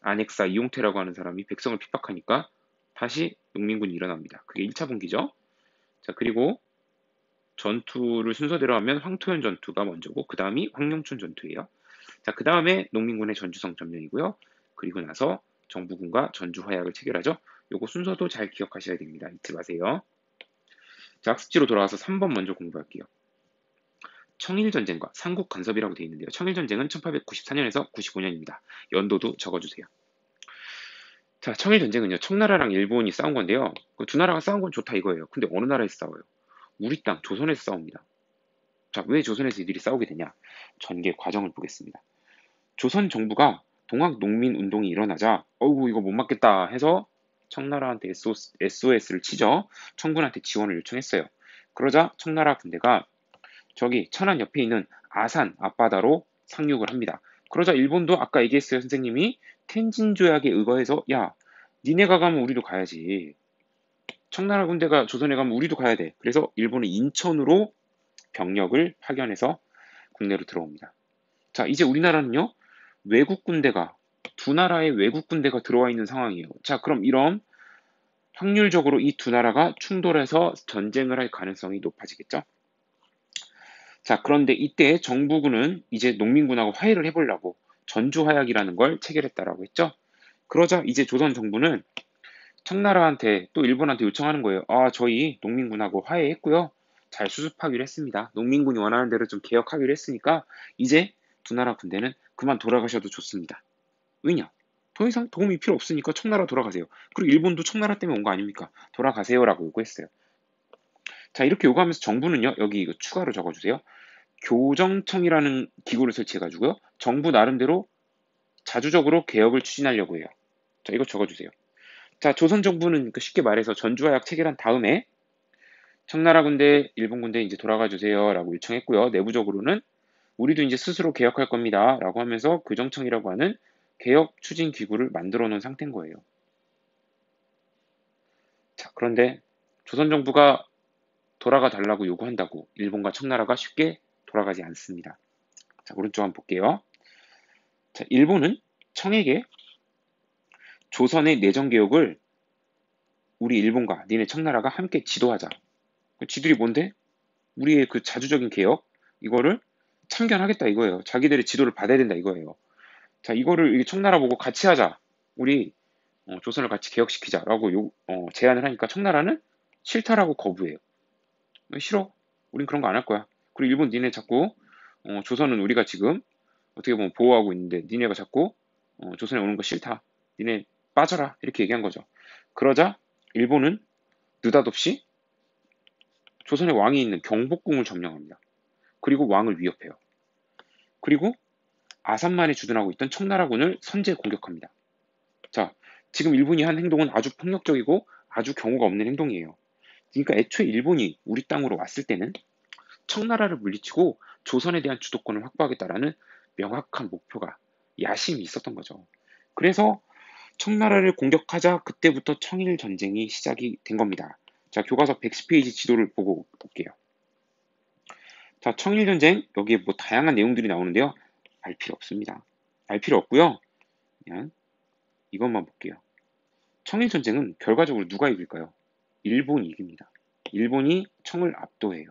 안핵사 이용태라고 하는 사람이 백성을 핍박하니까 다시 농민군이 일어납니다. 그게 1차 분기죠. 자, 그리고 전투를 순서대로 하면 황토현 전투가 먼저고 그 다음이 황룡춘 전투예요. 자, 그 다음에 농민군의 전주성 점령이고요. 그리고 나서 정부군과 전주 화약을 체결하죠. 요거 순서도 잘 기억하셔야 됩니다. 잊지 마세요. 자, 학습지로 돌아와서 3번 먼저 공부할게요. 청일전쟁과 삼국간섭이라고 되어 있는데요. 청일전쟁은 1894년에서 95년입니다. 연도도 적어주세요. 자, 청일전쟁은요. 청나라랑 일본이 싸운 건데요. 그 두 나라가 싸운 건 좋다 이거예요. 근데 어느 나라에서 싸워요? 우리 땅 조선에서 싸웁니다. 자, 왜 조선에서 이들이 싸우게 되냐? 전개 과정을 보겠습니다. 조선 정부가 동학 농민 운동이 일어나자 어우 이거 못 막겠다 해서 청나라한테 SOS를 치죠. 청군한테 지원을 요청했어요. 그러자 청나라 군대가 저기 천안 옆에 있는 아산 앞바다로 상륙을 합니다. 그러자 일본도 아까 얘기했어요. 선생님이 텐진 조약에 의거해서 야 니네가 가면 우리도 가야지. 청나라 군대가 조선에 가면 우리도 가야 돼. 그래서 일본은 인천으로 병력을 파견해서 국내로 들어옵니다. 자, 이제 우리나라는요. 외국 군대가 두 나라의 외국 군대가 들어와 있는 상황이에요. 자, 그럼 이런 확률적으로 이 두 나라가 충돌해서 전쟁을 할 가능성이 높아지겠죠. 자, 그런데 이때 정부군은 이제 농민군하고 화해를 해보려고 전주화약이라는 걸 체결했다라고 했죠. 그러자 이제 조선 정부는 청나라한테 또 일본한테 요청하는 거예요. 저희 농민군하고 화해했고요. 잘 수습하기로 했습니다. 농민군이 원하는 대로 좀 개혁하기로 했으니까 이제 두 나라 군대는 그만 돌아가셔도 좋습니다. 왜냐? 더 이상 도움이 필요 없으니까 청나라 돌아가세요. 그리고 일본도 청나라 때문에 온 거 아닙니까? 돌아가세요라고 요구했어요. 자, 이렇게 요구하면서 정부는요, 여기 이거 추가로 적어주세요. 교정청이라는 기구를 설치해가지고요, 정부 나름대로 자주적으로 개혁을 추진하려고 해요. 자, 이거 적어주세요. 자, 조선 정부는 쉽게 말해서 전주화약 체결한 다음에 청나라 군대, 일본 군대 이제 돌아가 주세요라고 요청했고요. 내부적으로는 우리도 이제 스스로 개혁할 겁니다라고 하면서 교정청이라고 하는 개혁 추진 기구를 만들어 놓은 상태인 거예요. 자, 그런데 조선 정부가 돌아가 달라고 요구한다고 일본과 청나라가 쉽게 돌아가지 않습니다. 자, 오른쪽 한번 볼게요. 자, 일본은 청에게 조선의 내정 개혁을 우리 일본과 니네 청나라가 함께 지도하자. 지들이 뭔데? 우리의 그 자주적인 개혁 이거를 참견하겠다 이거예요. 자기들의 지도를 받아야 된다 이거예요. 자, 이거를 청나라 보고 같이 하자. 우리 조선을 같이 개혁시키자라고 제안을 하니까 청나라는 싫다라고 거부해요. 싫어. 우린 그런 거 안 할 거야. 그리고 일본 니네 자꾸 조선은 우리가 지금 어떻게 보면 보호하고 있는데 니네가 자꾸 조선에 오는 거 싫다. 니네 빠져라. 이렇게 얘기한 거죠. 그러자 일본은 느닷없이 조선의 왕이 있는 경복궁을 점령합니다. 그리고 왕을 위협해요. 그리고 아산만에 주둔하고 있던 청나라군을 선제 공격합니다. 자, 지금 일본이 한 행동은 아주 폭력적이고 아주 경우가 없는 행동이에요. 그러니까 애초에 일본이 우리 땅으로 왔을 때는 청나라를 물리치고 조선에 대한 주도권을 확보하겠다라는 명확한 목표가 야심이 있었던 거죠. 그래서 청나라를 공격하자 그때부터 청일 전쟁이 시작이 된 겁니다. 자, 교과서 110페이지 지도를 보고 볼게요. 자, 청일 전쟁 여기에 뭐 다양한 내용들이 나오는데요. 알 필요 없습니다. 알 필요 없고요. 그냥 이것만 볼게요. 청일 전쟁은 결과적으로 누가 이길까요? 일본이 이깁니다. 일본이 청을 압도해요.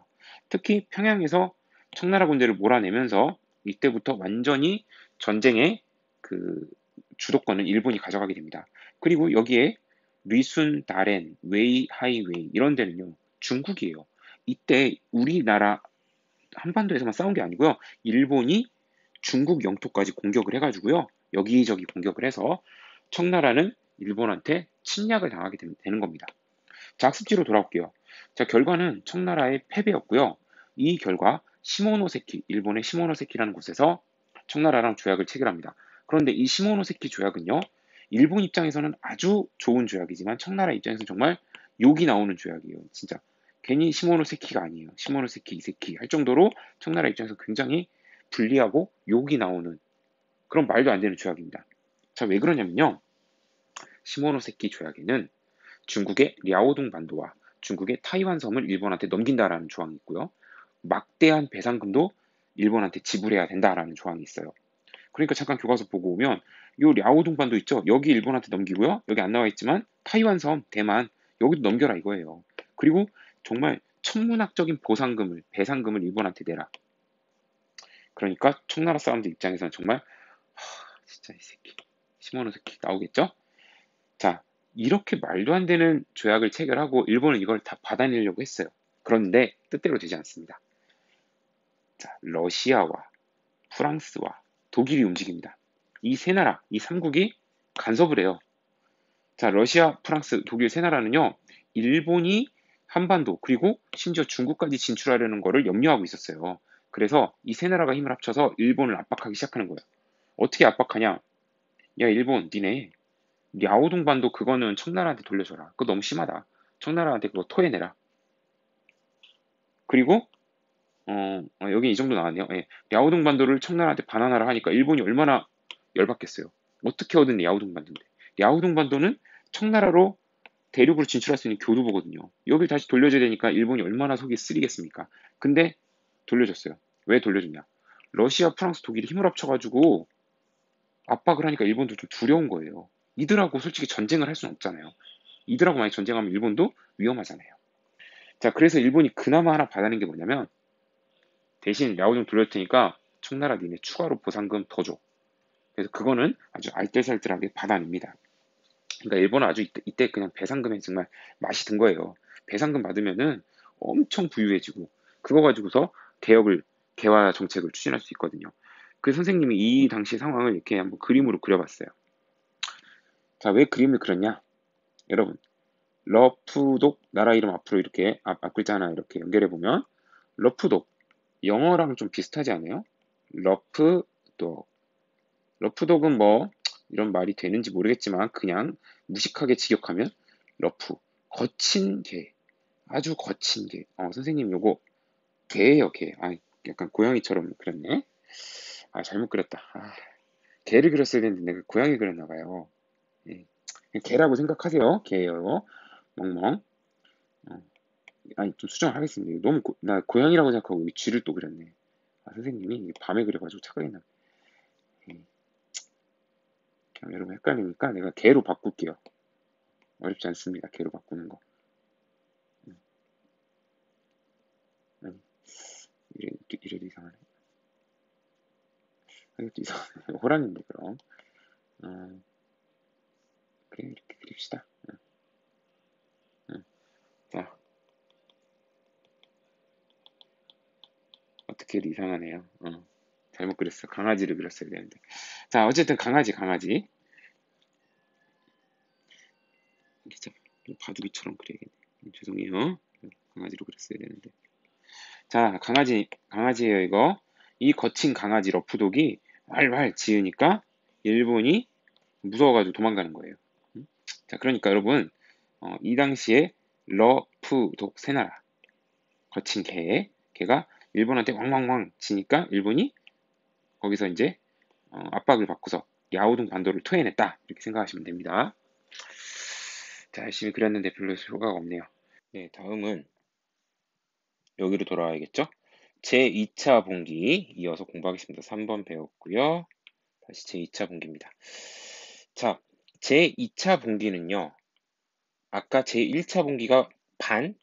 특히 평양에서 청나라 군대를 몰아내면서 이때부터 완전히 전쟁의 그 주도권은 일본이 가져가게 됩니다. 그리고 여기에 리순, 다렌, 웨이, 하이웨이 이런 데는요 중국이에요. 이때 우리나라 한반도에서만 싸운 게 아니고요. 일본이 중국 영토까지 공격을 해가지고요. 여기저기 공격을 해서 청나라는 일본한테 침략을 당하게 되는 겁니다. 자, 학습지로 돌아올게요. 자, 결과는 청나라의 패배였고요. 이 결과 시모노세키, 일본의 시모노세키라는 곳에서 청나라랑 조약을 체결합니다. 그런데 이 시모노세키 조약은요. 일본 입장에서는 아주 좋은 조약이지만 청나라 입장에서는 정말 욕이 나오는 조약이에요. 진짜 괜히 시모노세키가 아니에요. 시모노세키, 이세키 할 정도로 청나라 입장에서 굉장히 불리하고 욕이 나오는 그런 말도 안 되는 조약입니다. 자, 왜 그러냐면요. 시모노세키 조약에는 중국의 랴오둥 반도와 중국의 타이완 섬을 일본한테 넘긴다라는 조항이 있고요. 막대한 배상금도 일본한테 지불해야 된다라는 조항이 있어요. 그러니까 잠깐 교과서 보고 오면 요 랴오둥 반도 있죠? 여기 일본한테 넘기고요. 여기 안 나와 있지만 타이완 섬, 대만 여기도 넘겨라 이거예요. 그리고 정말 천문학적인 보상금을, 배상금을 일본한테 내라. 그러니까 청나라 사람들 입장에서는 정말 진짜 이 새끼 시모노세키 나오겠죠? 자, 이렇게 말도 안 되는 조약을 체결하고 일본은 이걸 다 받아내려고 했어요. 그런데 뜻대로 되지 않습니다. 자, 러시아와 프랑스와 독일이 움직입니다. 이 세 나라, 이 3국이 간섭을 해요. 자, 러시아, 프랑스, 독일 세 나라는요, 일본이 한반도, 그리고 심지어 중국까지 진출하려는 거를 염려하고 있었어요. 그래서 이 세 나라가 힘을 합쳐서 일본을 압박하기 시작하는 거예요. 어떻게 압박하냐? 야, 일본, 니네 랴오둥 반도 그거는 청나라한테 돌려줘라. 그거 너무 심하다. 청나라한테 그거 토해내라. 그리고 여기 이 정도 나왔네요. 예. 랴오둥 반도를 청나라한테 반환하라 하니까 일본이 얼마나 열받겠어요. 어떻게 얻은 랴오둥 반도인데. 랴오둥 반도는 청나라로 대륙으로 진출할 수 있는 교두보거든요. 여길 다시 돌려줘야 되니까 일본이 얼마나 속이 쓰리겠습니까? 근데 돌려줬어요. 왜 돌려줬냐? 러시아, 프랑스, 독일이 힘을 합쳐가지고 압박을 하니까 일본도 좀 두려운 거예요. 이들하고 솔직히 전쟁을 할 수는 없잖아요. 이들하고 많이 전쟁하면 일본도 위험하잖아요. 자, 그래서 일본이 그나마 하나 받아낸 게 뭐냐면 대신 랴오둥 돌릴 테니까 청나라 님에 추가로 보상금 더 줘. 그래서 그거는 아주 알뜰살뜰하게 받아냅니다. 그러니까 일본은 아주 이때 그냥 배상금에 정말 맛이 든 거예요. 배상금 받으면은 엄청 부유해지고 그거 가지고서 개화 정책을 추진할 수 있거든요. 그 선생님이 이 당시 상황을 이렇게 한번 그림으로 그려봤어요. 자, 왜 그림을 그렸냐? 여러분, 러프독 나라 이름 앞으로 이렇게 앞글자 하나 이렇게 연결해 보면 러프독 영어랑 좀 비슷하지 않아요? 러프독. 러프독은 뭐 이런 말이 되는지 모르겠지만 그냥 무식하게 직역하면 러프 거친 개, 아주 거친 개. 선생님 요거 개예요, 개. 약간 고양이처럼 그렸네. 잘못 그렸다. 개를 그렸어야 되는데 내가 고양이 그렸나 봐요. 예. 개라고 생각하세요. 개예요. 멍멍. 어, 좀 수정을 하겠습니다. 너무 나 고양이라고 생각하고 여기 쥐를 또 그렸네. 선생님이 밤에 그려가지고 착각했나. 예. 여러분 헷갈리니까 내가 개로 바꿀게요. 어렵지 않습니다. 개로 바꾸는 거. 아니, 이래도 이상하네. 이것도 이상하네. 호랑인데 그럼. 그래, 이렇게 그립시다. 자, 어떻게 해도 이상하네요. 잘못 그렸어. 강아지를 그렸어야 되는데. 자, 어쨌든 강아지. 진짜 바둑이처럼 그려야겠네. 죄송해요. 강아지로 그렸어야 되는데. 자, 강아지예요, 이거. 이 거친 강아지 러프독이 활활 지으니까 일본이 무서워가지고 도망가는 거예요. 자, 그러니까 여러분, 이 당시에 러프독 세나라, 거친 개가 일본한테 왕왕왕 지니까 일본이 거기서 이제 압박을 받고서 야오동 반도를 토해냈다. 이렇게 생각하시면 됩니다. 자, 열심히 그렸는데 별로 효과가 없네요. 네, 다음은 여기로 돌아와야겠죠? 제2차 분기 이어서 공부하겠습니다. 3번 배웠고요. 다시 제2차 분기입니다. 자, 제2차 분기는요. 아까 제1차 분기가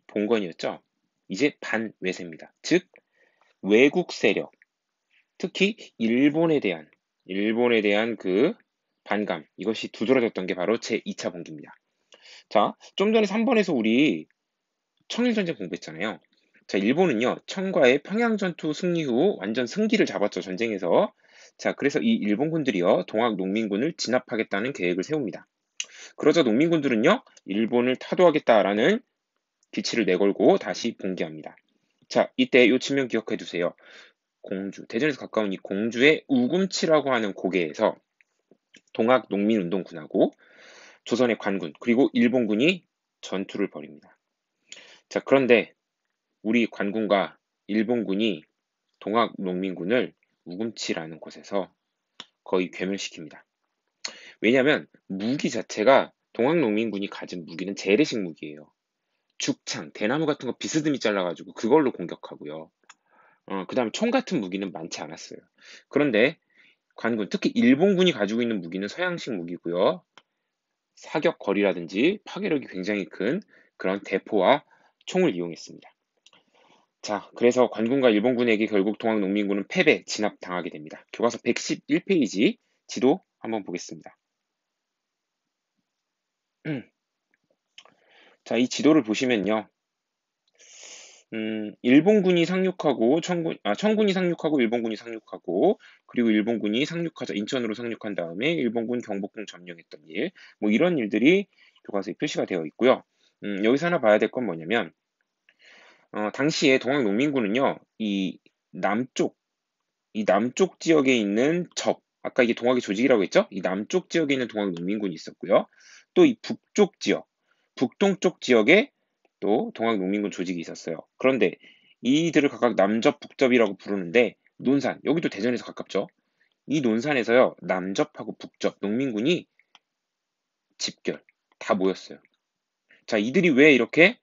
본건이었죠? 이제 반외세입니다. 즉 외국 세력, 특히 일본에 대한 그 반감, 이것이 두드러졌던 게 바로 제2차 분기입니다. 자, 좀 전에 3번에서 우리 청일전쟁 공부했잖아요. 자, 일본은요, 청과의 평양전투 승리 후 완전 승기를 잡았죠, 전쟁에서. 자, 그래서 이 일본군들이요, 동학 농민군을 진압하겠다는 계획을 세웁니다. 그러자 농민군들은요, 일본을 타도하겠다라는 기치를 내걸고 다시 봉기합니다. 자, 이때 이 지명 기억해 두세요. 대전에서 가까운 이 공주의 우금치라고 하는 고개에서 동학 농민운동군하고 조선의 관군, 그리고 일본군이 전투를 벌입니다. 자, 그런데 우리 관군과 일본군이 동학 농민군을 우금치라는 곳에서 거의 괴멸시킵니다. 왜냐하면 무기 자체가 동학 농민군이 가진 무기는 재래식 무기예요. 죽창, 대나무 같은 거 비스듬히 잘라가지고 그걸로 공격하고요. 그 다음에 총 같은 무기는 많지 않았어요. 그런데 관군, 특히 일본군이 가지고 있는 무기는 서양식 무기고요. 사격 거리라든지 파괴력이 굉장히 큰 그런 대포와 총을 이용했습니다. 자, 그래서 관군과 일본군에게 결국 동학농민군은 패배, 진압당하게 됩니다. 교과서 111페이지 지도 한번 보겠습니다. 자, 이 지도를 보시면요. 일본군이 상륙하고 청군이 상륙하고 일본군이 상륙하고 그리고 일본군이 상륙하자 인천으로 상륙한 다음에 일본군 경복궁 점령했던 일, 뭐 이런 일들이 교과서에 표시가 되어 있고요. 여기서 하나 봐야 될 건 뭐냐면 당시에 동학농민군은요, 이 남쪽 지역에 있는 아까 이게 동학의 조직이라고 했죠? 이 남쪽 지역에 있는 동학농민군이 있었고요. 또 이 북동쪽 지역에 또 동학농민군 조직이 있었어요. 그런데 이들을 각각 남접, 북접이라고 부르는데 논산, 여기도 대전에서 가깝죠? 이 논산에서요, 남접하고 북접, 농민군이 집결, 다 모였어요. 자, 이들이 왜 이렇게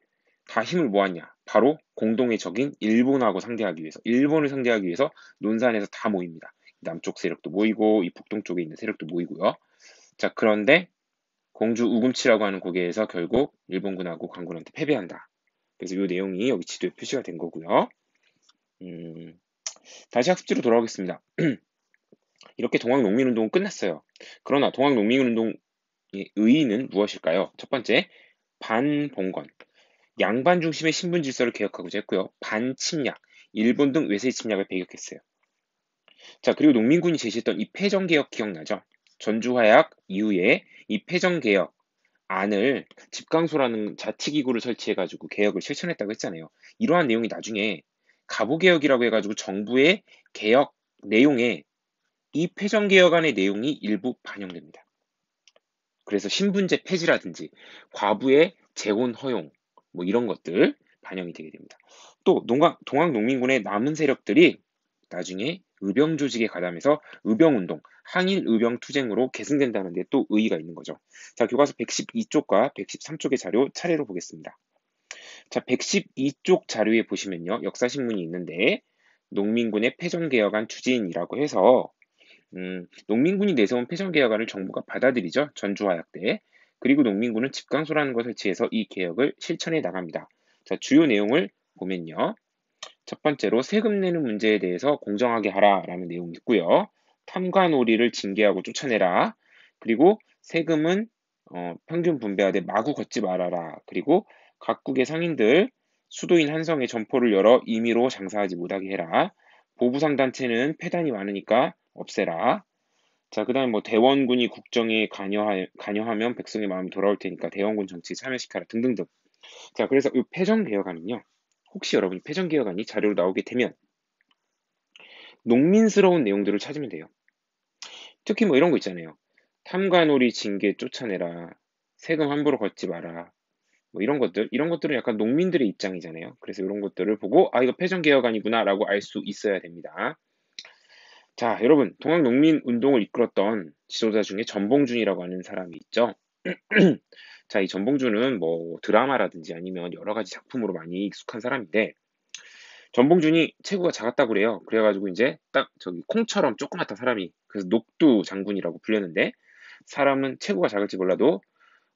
다 힘을 모았냐? 바로 공동의 적인 일본을 상대하기 위해서 논산에서 다 모입니다. 남쪽 세력도 모이고 이 북동쪽에 있는 세력도 모이고요. 자, 그런데 공주 우금치라고 하는 고개에서 결국 일본군하고 관군한테 패배한다. 그래서 이 내용이 여기 지도에 표시가 된 거고요. 다시 학습지로 돌아오겠습니다. 이렇게 동학농민운동은 끝났어요. 그러나 동학농민운동의 의의는 무엇일까요? 첫 번째, 반봉건. 양반 중심의 신분 질서를 개혁하고자 했고요. 반침략, 일본 등 외세 침략을 배격했어요. 자, 그리고 농민군이 제시했던 이 패정개혁 기억나죠? 전주화약 이후에 이 패정개혁 안을 집강소라는 자치기구를 설치해가지고 개혁을 실천했다고 했잖아요. 이러한 내용이 나중에 가보개혁이라고 해가지고 정부의 개혁 내용에 이 패정개혁안의 내용이 일부 반영됩니다. 그래서 신분제 폐지라든지 과부의 재혼 허용 뭐 이런 것들 반영이 되게 됩니다. 또 동학농민군의 남은 세력들이 나중에 의병 조직에 가담해서 의병운동, 항일 의병 투쟁으로 계승된다는 데 또 의의가 있는 거죠. 자, 교과서 112쪽과 113쪽의 자료 차례로 보겠습니다. 자, 112쪽 자료에 보시면요. 역사신문이 있는데 농민군의 패전개혁안 추진이라고 해서 농민군이 내세운 패전개혁안을 정부가 받아들이죠. 전주화약 때. 그리고 농민군은 집강소라는 것을 설치해서 이 개혁을 실천해 나갑니다. 자, 주요 내용을 보면요. 첫 번째로 세금 내는 문제에 대해서 공정하게 하라라는 내용이 있고요. 탐관오리를 징계하고 쫓아내라. 그리고 세금은 평균 분배하되 마구 걷지 말아라. 그리고 각국의 상인들 수도인 한성에 점포를 열어 임의로 장사하지 못하게 해라. 보부상 단체는 폐단이 많으니까 없애라. 자, 그다음에 뭐 대원군이 국정에 관여하면 백성의 마음이 돌아올 테니까 대원군 정치에 참여시켜라 등등등. 자, 그래서 이 패전개혁안은요. 혹시 여러분이 패전개혁안이 자료로 나오게 되면 농민스러운 내용들을 찾으면 돼요. 특히 뭐 이런 거 있잖아요. 탐관오리 징계 쫓아내라. 세금 함부로 걷지 마라. 뭐 이런 것들은 약간 농민들의 입장이잖아요. 그래서 이런 것들을 보고 아, 이거 패전개혁안이구나라고 알 수 있어야 됩니다. 자, 여러분, 동학농민운동을 이끌었던 지도자 중에 전봉준이라고 하는 사람이 있죠. 자, 이 전봉준은 뭐 드라마라든지 아니면 여러 가지 작품으로 많이 익숙한 사람인데 전봉준이 체구가 작았다고 그래요. 그래가지고 이제 딱 저기 콩처럼 조그맣다 사람이. 그래서 녹두 장군이라고 불렸는데 사람은 체구가 작을지 몰라도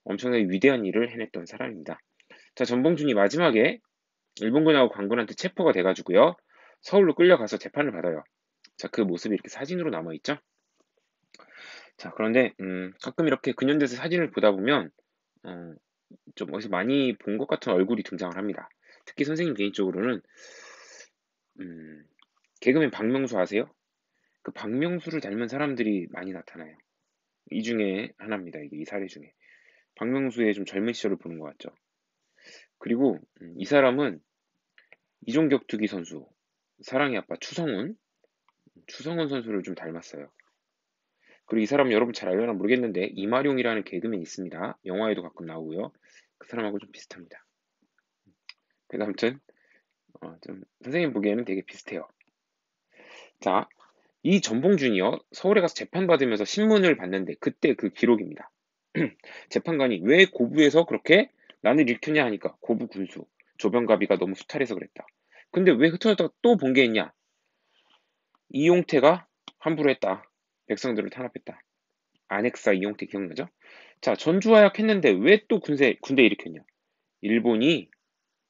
엄청나게 위대한 일을 해냈던 사람입니다. 자, 전봉준이 마지막에 일본군하고 관군한테 체포가 돼가지고요. 서울로 끌려가서 재판을 받아요. 자, 그 모습이 이렇게 사진으로 남아있죠. 자, 그런데 가끔 이렇게 근현대사 사진을 보다 보면 어, 좀 어디서 많이 본 것 같은 얼굴이 등장을 합니다. 특히 선생님 개인적으로는 음, 개그맨 박명수 아세요? 그 박명수를 닮은 사람들이 많이 나타나요. 이 중에 하나입니다. 이게 이 사례 중에. 박명수의 좀 젊은 시절을 보는 것 같죠. 그리고 이 사람은 이종격투기 선수, 사랑의 아빠 추성훈 선수를 좀 닮았어요. 그리고 이 사람 여러분 잘 알려나 모르겠는데 이마룡이라는 개그맨 있습니다. 영화에도 가끔 나오고요. 그 사람하고 좀 비슷합니다. 그래서 아무튼 좀 선생님 보기에는 되게 비슷해요. 자, 이 전봉준이요. 서울에 가서 재판받으면서 신문을 봤는데 그때 그 기록입니다. 재판관이 왜 고부에서 그렇게 난을 일으켰냐 하니까 고부 군수 조병갑이가 너무 수탈해서 그랬다. 근데 왜 흩어졌다가 또 본게했냐? 이용태가 함부로 했다. 백성들을 탄압했다. 안핵사 이용태 기억나죠? 자, 전주화약 했는데 왜 또 군대 일으켰냐? 일본이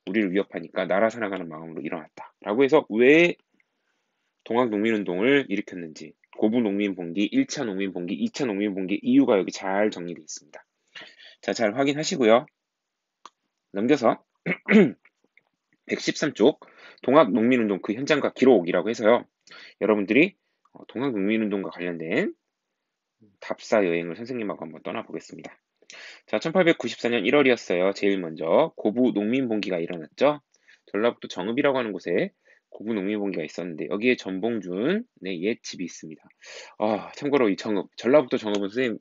우리를 위협하니까 나라 사랑하는 마음으로 일어났다. 라고 해서 왜 동학농민운동을 일으켰는지 고부농민봉기, 1차 농민봉기, 2차 농민봉기 이유가 여기 잘 정리되어 있습니다. 자, 잘 확인하시고요. 넘겨서 113쪽 동학농민운동 그 현장과 기록이라고 해서요. 여러분들이 동학농민운동과 관련된 답사 여행을 선생님하고 한번 떠나보겠습니다. 자, 1894년 1월이었어요. 제일 먼저 고부 농민봉기가 일어났죠. 전라북도 정읍이라고 하는 곳에 고부 농민봉기가 있었는데 여기에 전봉준의 옛 집이 있습니다. 참고로 이 정읍, 전라북도 정읍은 선생님이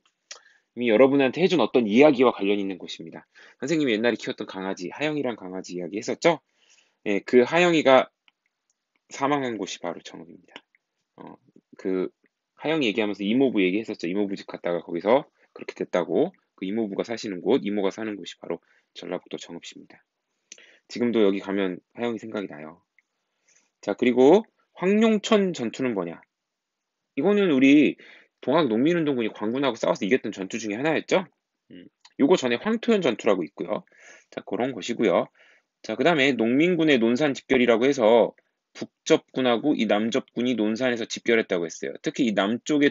여러분한테 해준 어떤 이야기와 관련 있는 곳입니다. 선생님이 옛날에 키웠던 강아지, 하영이란 강아지 이야기 했었죠? 예, 그 하영이가 사망한 곳이 바로 정읍입니다. 그 하영이 얘기하면서 이모부 얘기했었죠. 이모부 집 갔다가 거기서 그렇게 됐다고. 그 이모부가 사시는 곳, 이모가 사는 곳이 바로 전라북도 정읍시입니다. 지금도 여기 가면 하영이 생각이 나요. 자, 그리고 황룡천 전투는 뭐냐? 이거는 우리 동학농민운동군이 광군하고 싸워서 이겼던 전투 중에 하나였죠? 요거 전에 황토현 전투라고 있고요. 자, 그런 것이고요. 자, 그 다음에 농민군의 논산 집결이라고 해서 북접군하고 이 남접군이 논산에서 집결했다고 했어요. 특히 이 남쪽의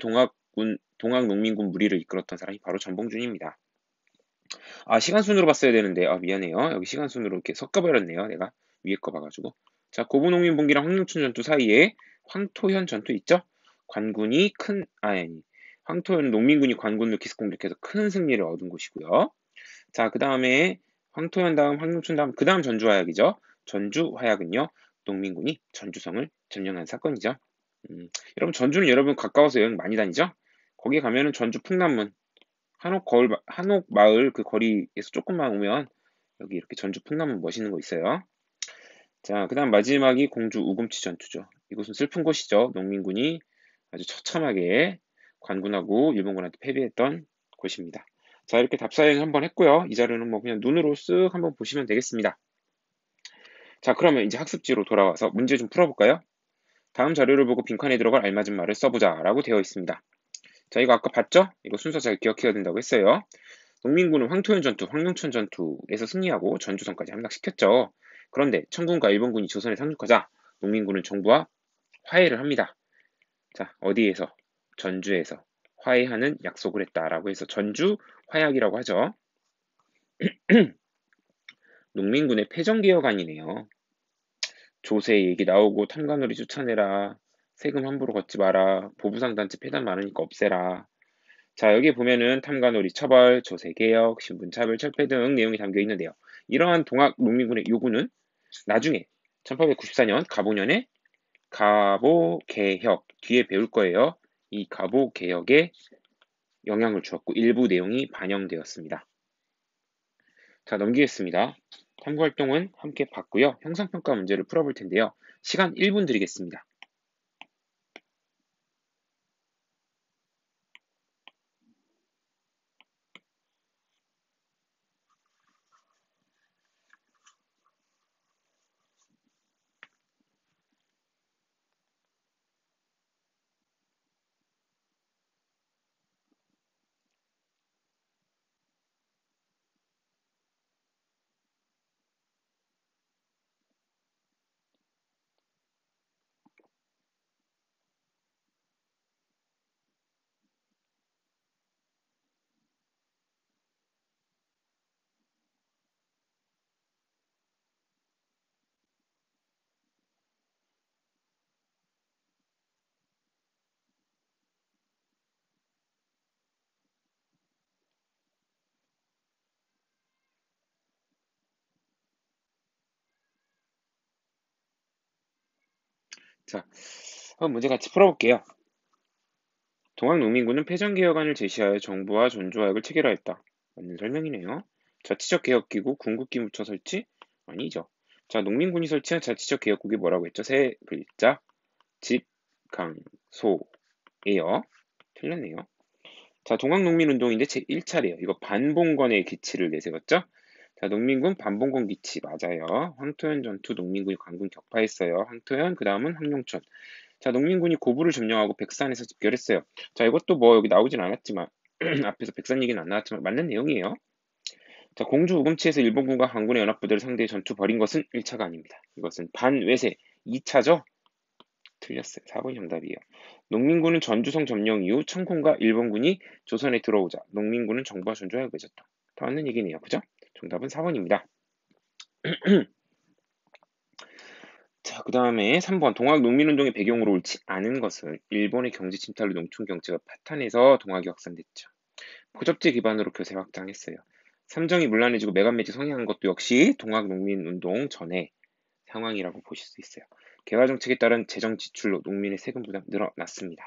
동학농민군 무리를 이끌었던 사람이 바로 전봉준입니다. 아, 시간순으로 봤어야 되는데, 아, 미안해요. 여기 시간순으로 이렇게 섞어버렸네요. 내가 위에 거 봐가지고. 자, 고분홍민봉기랑 황룡춘 전투 사이에 황토현 전투 있죠? 관군이 아니, 황토현 농민군이 관군을 기습 공격해서 큰 승리를 얻은 곳이고요. 자, 그 다음에 황토현 다음 황룡춘 다음 그 다음 전주화약이죠. 전주화약은요, 농민군이 전주성을 점령한 사건이죠. 여러분 전주는 여러분 가까워서 여행 많이 다니죠? 거기 가면은 전주 풍남문 한옥 마을 그 거리에서 조금만 오면 여기 이렇게 전주 풍남문 멋있는 거 있어요. 자, 그다음 마지막이 공주 우금치 전투죠. 이곳은 슬픈 곳이죠. 농민군이 아주 처참하게 관군하고 일본군한테 패배했던 곳입니다. 자, 이렇게 답사행 한번 했고요. 이 자료는 뭐 그냥 눈으로 쓱 한번 보시면 되겠습니다. 자, 그러면 이제 학습지로 돌아와서 문제 좀 풀어볼까요? 다음 자료를 보고 빈칸에 들어갈 알맞은 말을 써보자 라고 되어 있습니다. 자, 이거 아까 봤죠? 이거 순서 잘 기억해야 된다고 했어요. 농민군은 황토현 전투, 황룡천 전투에서 승리하고 전주성까지 함락시켰죠. 그런데 청군과 일본군이 조선에 상륙하자 농민군은 정부와 화해를 합니다. 자, 어디에서? 전주에서 화해하는 약속을 했다라고 해서 전주 화약이라고 하죠. 농민군의 패전개혁안이네요. 조세 얘기 나오고 탐관오리 쫓아내라. 세금 함부로 걷지 마라. 보부상단체 폐단 많으니까 없애라. 자, 여기 보면은 탐관오리 처벌, 조세개혁, 신분차별, 철폐 등 내용이 담겨 있는데요. 이러한 동학 농민군의 요구는 나중에 1894년 가보년에 가보개혁 뒤에 배울 거예요. 이 가보개혁에 영향을 주었고 일부 내용이 반영되었습니다. 자, 넘기겠습니다. 탐구활동은 함께 봤고요. 형상평가 문제를 풀어볼 텐데요. 시간 1분 드리겠습니다. 자, 한번 문제 같이 풀어볼게요. 동학농민군은 패전개혁안을 제시하여 정부와 전조하약을 체결하였다. 맞는 설명이네요. 자치적 개혁기구 군국기무처 설치? 아니죠. 자, 농민군이 설치한 자치적 개혁국이 뭐라고 했죠? 세 글자. 집, 강, 소예요. 틀렸네요. 자, 동학농민운동인데 제1차례요. 이거 반봉건의 기치를 내세웠죠? 자, 농민군 반봉건 기치 맞아요. 황토현 전투 농민군이 관군 격파했어요. 황토현, 그 다음은 황룡천. 자, 농민군이 고부를 점령하고 백산에서 집결했어요. 자, 이것도 뭐 여기 나오진 않았지만 앞에서 백산 얘기는 안 나왔지만 맞는 내용이에요. 자, 공주 우금치에서 일본군과 한군의 연합부대를 상대해 전투 벌인 것은 1차가 아닙니다. 이것은 반외세 2차죠? 틀렸어요. 4번이 정답이에요. 농민군은 전주성 점령 이후 청군과 일본군이 조선에 들어오자 농민군은 정부와 전주하여 맺었다. 다 맞는 얘기네요. 그죠? 정답은 4번입니다. 자, 그 다음에 3번 동학 농민운동의 배경으로 옳지 않은 것은 일본의 경제 침탈로 농촌 경제가 파탄해서 동학이 확산됐죠. 포접지 기반으로 교세 확장했어요. 삼정이 문란해지고 매간매직 성행한 것도 역시 동학 농민운동 전의 상황이라고 보실 수 있어요. 개화 정책에 따른 재정 지출로 농민의 세금 부담 늘어났습니다.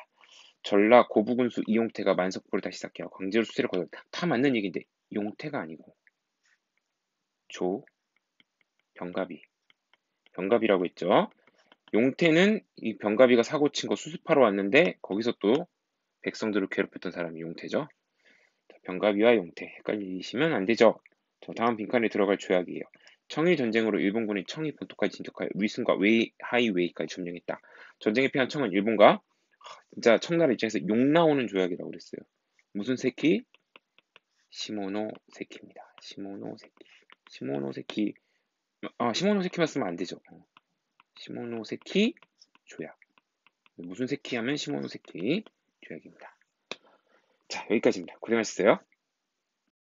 전라 고부군수 이용태가 만석부를 다시 쌓게 하고 강제로 수세를 거뒀다. 다 맞는 얘기인데 용태가 아니고 조 병갑이 병갑이라고 했죠. 용태는 이 병갑이가 사고 친 거 수습하러 왔는데 거기서 또 백성들을 괴롭혔던 사람이 용태죠. 병갑이와 용태 헷갈리시면 안 되죠. 저 다음 빈칸에 들어갈 조약이에요. 청일 전쟁으로 일본군이 청이 본토까지 진격하여 위승과 하이웨이까지 점령했다. 전쟁에 패한 청은 일본과 진짜 청나라 입장에서 욕 나오는 조약이라고 그랬어요. 무슨 새끼? 시모노세키입니다. 시모노세키. 시모노세키. 아, 시모노세키만 쓰면 안 되죠. 시모노세키 조약. 무슨 새끼 하면 시모노세키 조약입니다. 자, 여기까지입니다. 고생하셨어요.